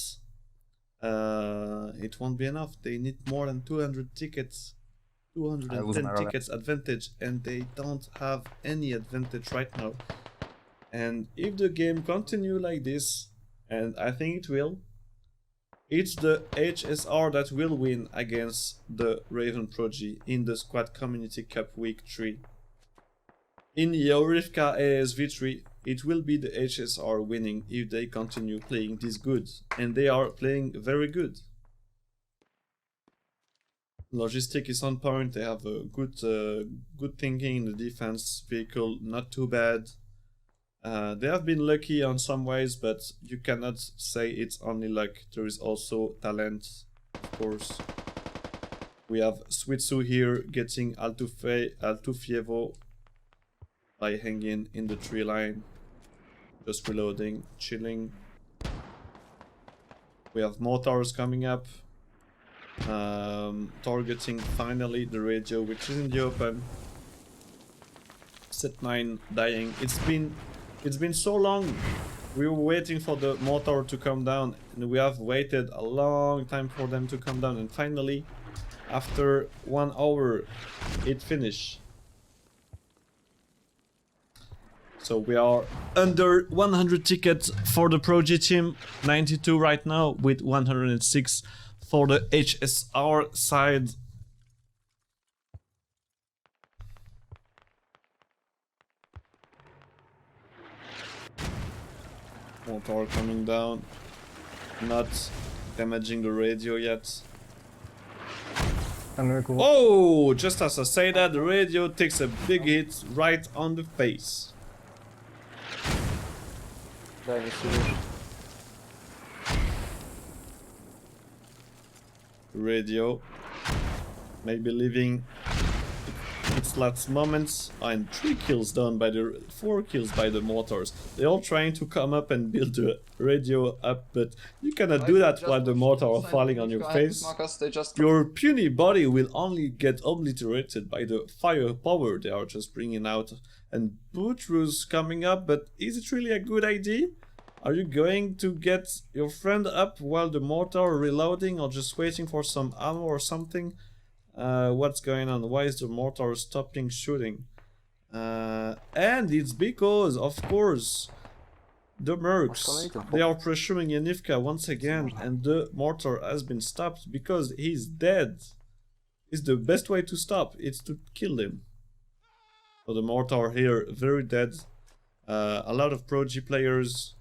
it won't be enough. They need more than 200 tickets. 210 tickets advantage, and they don't have any advantage right now. And if the game continue like this, and I think it will, it's the HSR that will win against the Raven ProG in the Squad Community Cup Week 3. In Yehorivka AASv3, it will be the HSR winning if they continue playing this good, and they are playing very good. Logistic is on point. They have a good thinking in the defense. Vehicle not too bad. They have been lucky on some ways, but you cannot say it's only luck. There is also talent, of course. We have Switsu here getting Altufievo by hanging in the tree line. Just reloading, chilling. We have mortars coming up. Targeting finally the radio, which is in the open. Set 9 dying. It's been so long. We were waiting for the mortar to come down, and we have waited a long time for them to come down, and finally, after 1 hour, it finished. So we are under 100 tickets for the ProG team, 92 right now, with 106 for the HSR side. Mortar coming down, not damaging the radio yet. Oh, just as I say that, the radio takes a big hit right on the face. Radio maybe leaving its last moments, and 4 kills by the mortars. They're all trying to come up and build the radio up, but you cannot do that while the mortar are falling on your face. Your puny body will only get obliterated by the firepower they are just bringing out. And Butcher's coming up, but is it really a good idea? Are you going to get your friend up while the mortar are reloading, or just waiting for some ammo or something? What's going on? Why is the mortar stopping shooting? And it's because, of course, the mercs, they are pressuring Yehorivka once again, and the mortar has been stopped because he's dead. It's the best way to stop, it's to kill him. So the mortar here, very dead. A lot of ProG players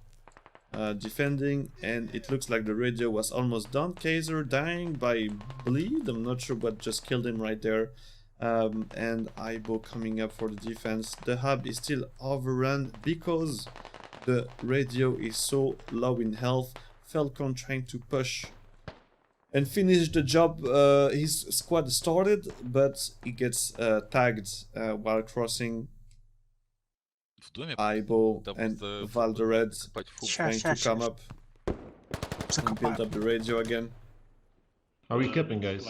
defending, and it looks like the radio was almost done. Kaiser dying by bleed, I'm not sure what just killed him right there. And Aibo coming up for the defense. The hub is still overrun because the radio is so low in health. Falcon trying to push and finish the job his squad started, but he gets tagged while crossing. Aibo and Valdered trying to come up and build up the radio again. Are we capping, guys?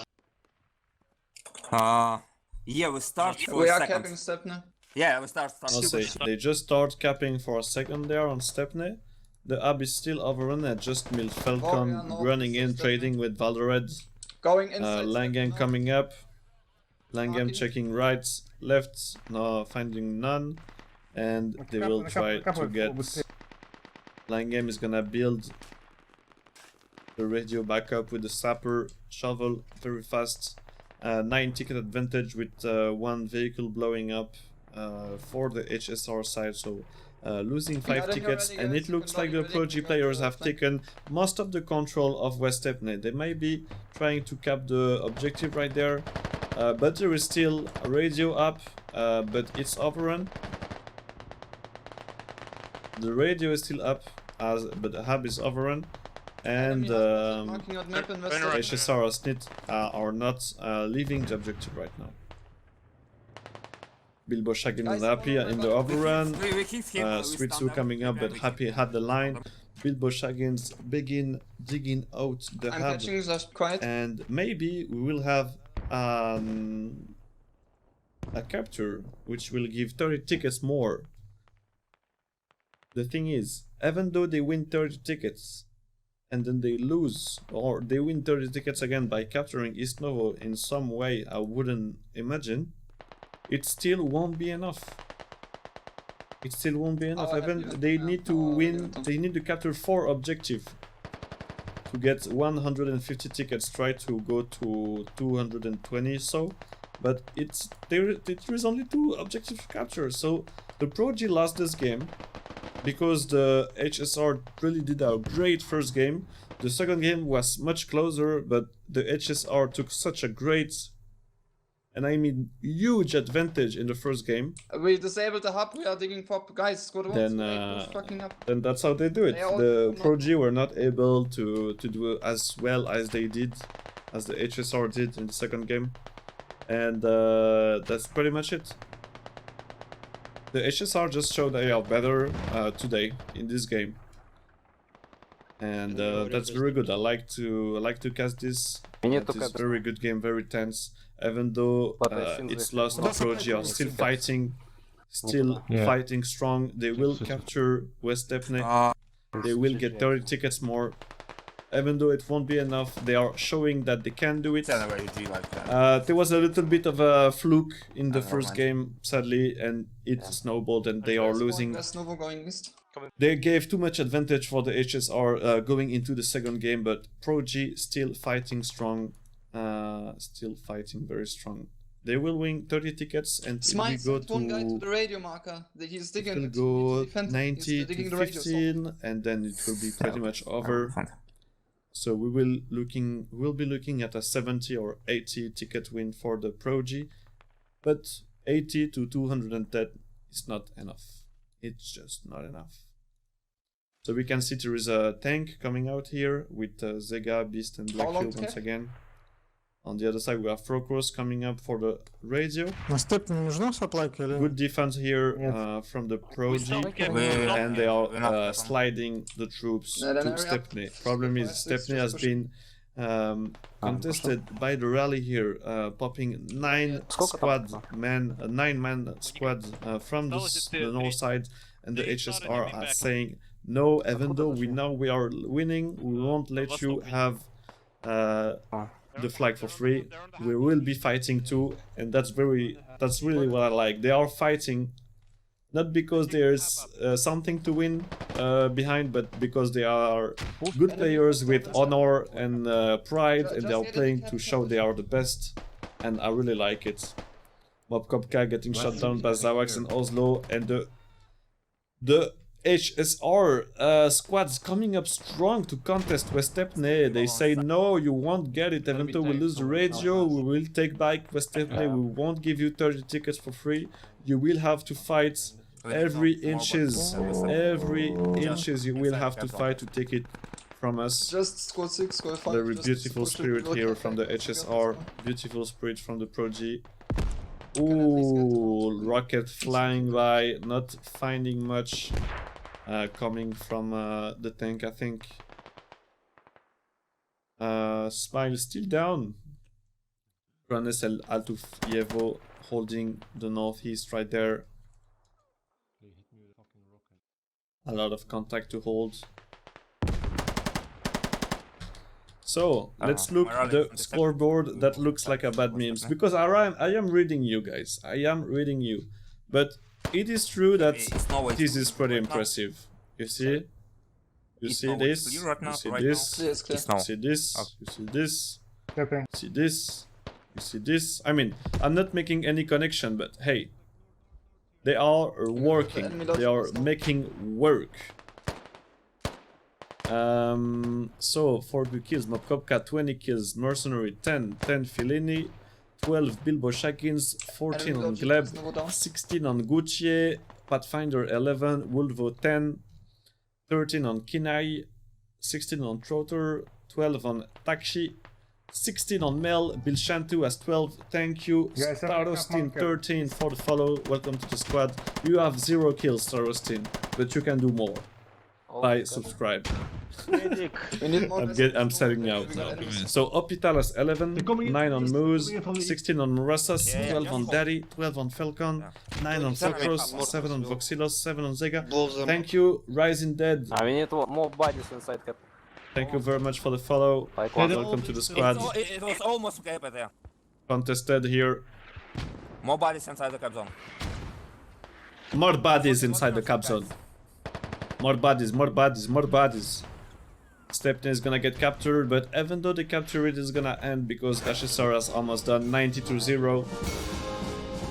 Yeah, we start for We a are second. capping Stepne. Yeah, we start. I'll say they just start capping for a second there on Stepne. The hub is still overrun at just Mill Falcon yeah, no, running in, Stepne. trading with Valdered. Going inside. Langam Stepne. coming up. Langam Marking. checking right, left, no, finding none. And they will try to get... Langam is gonna build the radio back up with the sapper shovel very fast. 9 ticket advantage with 1 vehicle blowing up for the HSR side, so losing 5 tickets, and it looks like the ProG players have taken most of the control of West Stepne. They may be trying to cap the objective right there, but there is still a radio up, but it's overrun. The radio is still up, but the hub is overrun, and HSR or SNIT are not leaving the objective right now. Bilbo Shaggin is happy in the overrun. We hit him. Switsu coming up, but Happy had the line. Bilbo Shaggin's begin digging out the I'm hub, catching just quiet. and maybe we will have a capture which will give 30 tickets more. The thing is, even though they win 30 tickets and then they lose, or they win 30 tickets again by capturing East Novo in some way I wouldn't imagine, it still won't be enough. It still won't be enough. Even they need to win, they need to capture 4 objectives to get 150 tickets, try to go to 220 so, but there is only 2 objectives to capture, so the ProG lost this game because the HSR really did a great first game. The second game was much closer, but the HSR took such a great and I mean huge advantage in the first game, We disabled the hub, we are digging pop. Guys, squad one. then that's how they do it. They all The not- ProG were not able to do as well as they did, as the HSR did in the second game, and that's pretty much it. The HSR just showed they are better today in this game, and that's very good. I like to cast this. We need to It's cut very good game, very tense. Even though But I think it's they- lost, But ProG are still fighting, fighting strong. They will capture West Stepney. They will get 30 tickets more. Even though it won't be enough, they are showing that they can do it. There was a little bit of a fluke in the first game, sadly, and it snowballed and they are losing. There's Novo going east. They gave too much advantage for the HSR going into the second game, but ProG still fighting strong, still fighting very strong. They will win 30 tickets and Smite we go sent one guy to to... the radio marker. He's digging We'll it. go He's defending. 90 He's digging to the radio, so- 15 and then it will be pretty much over. So we will we'll be looking at a 70 or 80 ticket win for the ProG, but 80 to 210 is not enough. It's just not enough. So we can see there is a tank coming out here with Zega, Beast and How long Blackfield to once cap? again. On the other side we have Frocross coming up for the radio. Good defense here from the ProG, and they are sliding the troops No, then to hurry up. Stepney. Problem is Stepney has been contested by the rally here, popping 9-man squad from the north side, and the HSR are saying no, even though we know we are winning, we won't let you have the flag for free. We will be fighting too, and that's really what I like. They are fighting not because there's something to win behind, but because they are good players with honor and pride, and they are playing to show they are the best, and I really like it. Mobkopka getting shot down by Zawax and Oslo, and the HSR squads coming up strong to contest West Stepney. They say no, you won't get it. Even though we lose the radio, we will take back West Stepney. We won't give you 30 tickets for free. You will have to fight every inches. Every inches you will have to fight to take it from us. Just squad 6, squad 5. Very just beautiful push it spirit to here attack from the it. HSR. Beautiful spirit from the ProG. Ooh, rocket flying by, not finding much. Coming from the tank, I think. Smile still down. Granes El Altuf Yevo holding the northeast right there. A lot of contact to hold. So let's look at the scoreboard that looks like a bad memes, because I am reading you guys. I am reading you, but it is true that this is pretty impressive. You see? You see this? You see this? You see this? You see this? You see this? You see this? I mean, I'm not making any connection, but hey, they are working. They are making work. So for the kills, Mobkopka 20 kills, Mercenary 10, 10 Fellini, 12 Bilbo Shakins, 14 on Gleb, 16 on Gucci, Pathfinder 11, Wolvo 10, 13 on Kinai, 16 on Trotter, 12 on Takshi, 16 on Mel, Bilshantu has 12, thank you, Starostin 13 for the follow, welcome to the squad. You have 0 kills, Starostin, but you can do more. By subscribe. I'm setting out now. So Hospital has 11, 9 on Moose, 16 on Murassas, 12 on Daddy, 12 on Falcon, 9 on Falcross, 7 on Voxilos, 7 on Zega. Thank you, Rising Dead. We need more bodies inside cap. Thank you very much for the follow. Welcome to the squad. It was almost okay there. Contested here. More bodies inside the cap zone. More bodies inside the cap zone. More bodies, more bodies, more bodies. Stepney is gonna get captured, but even though the capture it is gonna end because HSR has almost done 90-0.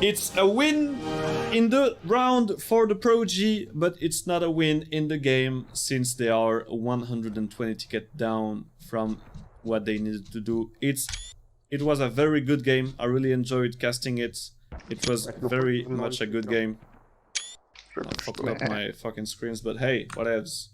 It's a win in the round for the ProG, but it's not a win in the game since they are 120 tickets down from what they needed to do. It's it was a very good game. I really enjoyed casting it. It was very much a good game. I fucked up my fucking screens, but hey, whatevs.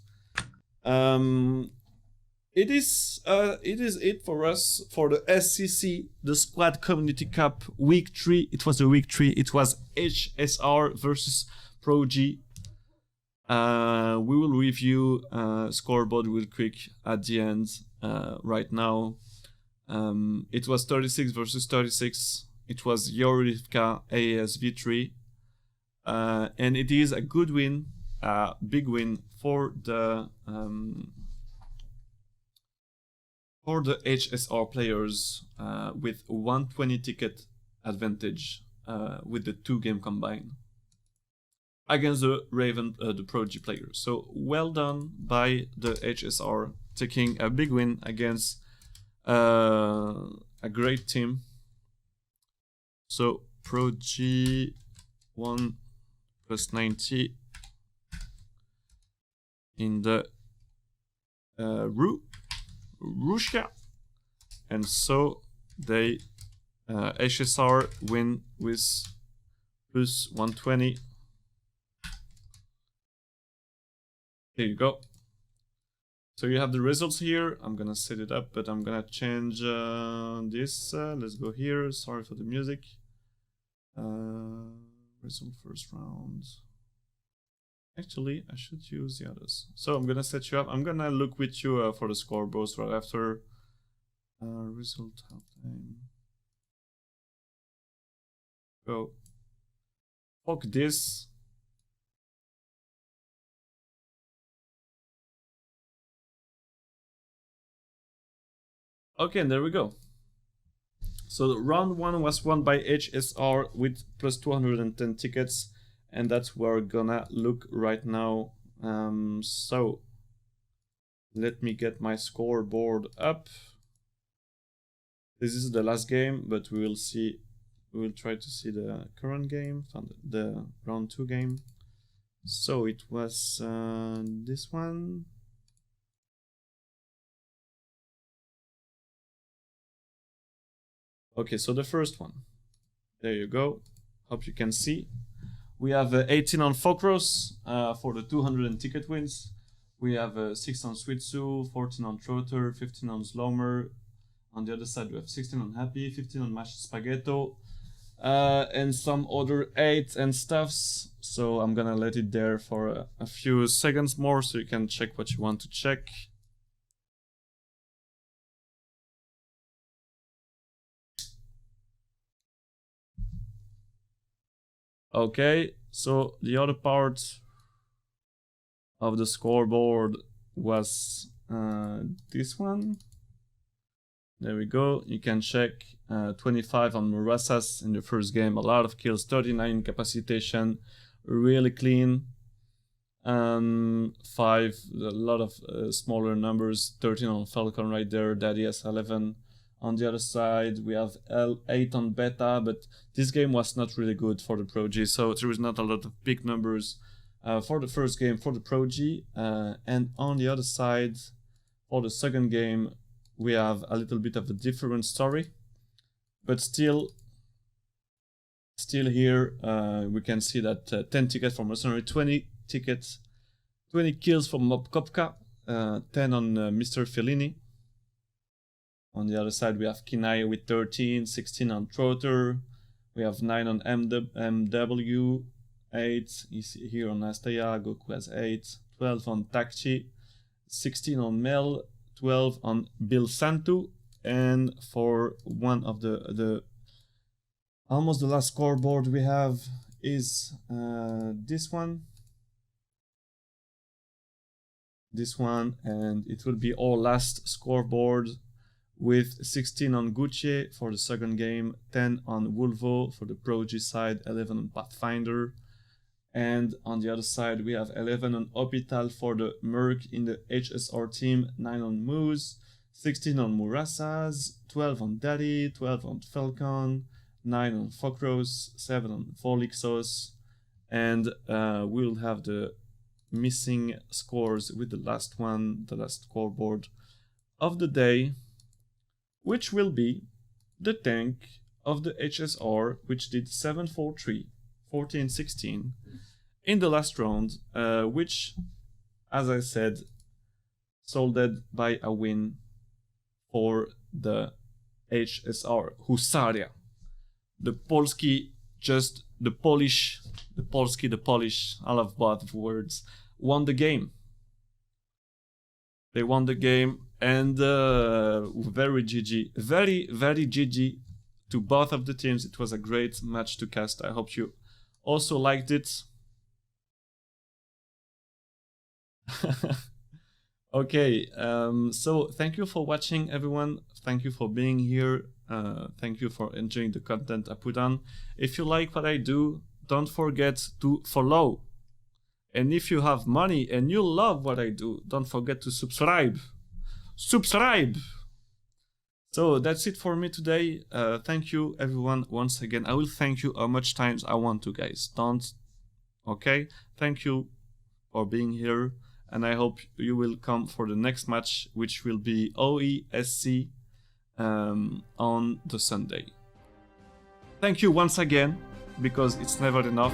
It is it for us for the SCC, the Squad Community Cup Week 3. It was a Week 3. It was HSR versus ProG. We will review scoreboard real quick at the end. Right now, it was 36 versus 36. It was Yehorivka AASv3, and it is a good win, big win for the HSR players with 120 ticket advantage with the 2 game combined against the the ProG players. So well done by the HSR taking a big win against a great team. So ProG 1 plus 90 in the Russia, and so they HSR win with plus 120. Here you go. So you have the results here. I'm gonna set it up, but I'm gonna change this. Let's go here. Sorry for the music. Result first round. Actually, I should use the others. So I'm gonna set you up. I'm gonna look with you for the scoreboards right after. Result halftime. Go. Fuck this. Okay, and there we go. So round 1 was won by HSR with plus 210 tickets, and that's where we're gonna look right now. So let me get my scoreboard up. This is the last game, but we will see. We will try to see the current game, the round 2 game. So it was this one. Okay, so the first one. There you go. Hope you can see. We have 18 on Fokros for the 200 ticket wins. We have 6 on Switsu, 14 on Trotter, 15 on Slomer. On the other side, we have 16 on Happy, 15 on Mashed Spaghetto, and some other 8 and stuffs. So I'm gonna let it there for a few seconds more so you can check what you want to check. Okay, so the other part of the scoreboard was this one. There we go. You can check 25 on Murasas in the first game. A lot of kills, 39 incapacitation, really clean. 5, a lot of smaller numbers, 13 on Falcon right there. Daddy has 11. On the other side, we have L8 on Beta, but this game was not really good for the ProG, so there was not a lot of big numbers for the first game for the ProG. And on the other side, for the second game, we have a little bit of a different story, but still here we can see that 10 tickets for Mercenary, 20 tickets, 20 kills from Mob Kopka, 10 on Mr. Fellini. On the other side, we have Kinai with 13, 16 on Trotter. We have 9 on MW, 8 here on Astaya. Goku has 8, 12 on Takchi, 16 on Mel, 12 on Bill Santu, and for one of the almost the last scoreboard we have is this one, and it will be our last scoreboard with 16 on Gucci for the second game, 10 on Wolvo for the ProG side, 11 on Pathfinder, and on the other side we have 11 on Hospital for the Merc in the HSR team, 9 on Moose, 16 on Murasas, 12 on Daddy, 12 on Falcon, 9 on Fokros, 7 on Folixos, and we'll have the missing scores with the last one, the last scoreboard of the day, which will be the tank of the HSR, which did 7-4-3, 14-16 in the last round, which, as I said, solded by a win for the HSR. Husaria. The Polski, just the Polish, the Polski, the Polish, I love both words, won the game. They won the game, and very GG, very GG to both of the teams. It was a great match to cast. I hope you also liked it. Okay, so thank you for watching, everyone. Thank you for being here. Thank you for enjoying the content I put on. If you like what I do, don't forget to follow. And if you have money and you love what I do, don't forget to subscribe. Subscribe! So that's it for me today. Thank you, everyone, once again. I will thank you how much times I want to, guys. Don't. Okay? Thank you for being here. And I hope you will come for the next match, which will be OESC on the Sunday. Thank you once again, because it's never enough.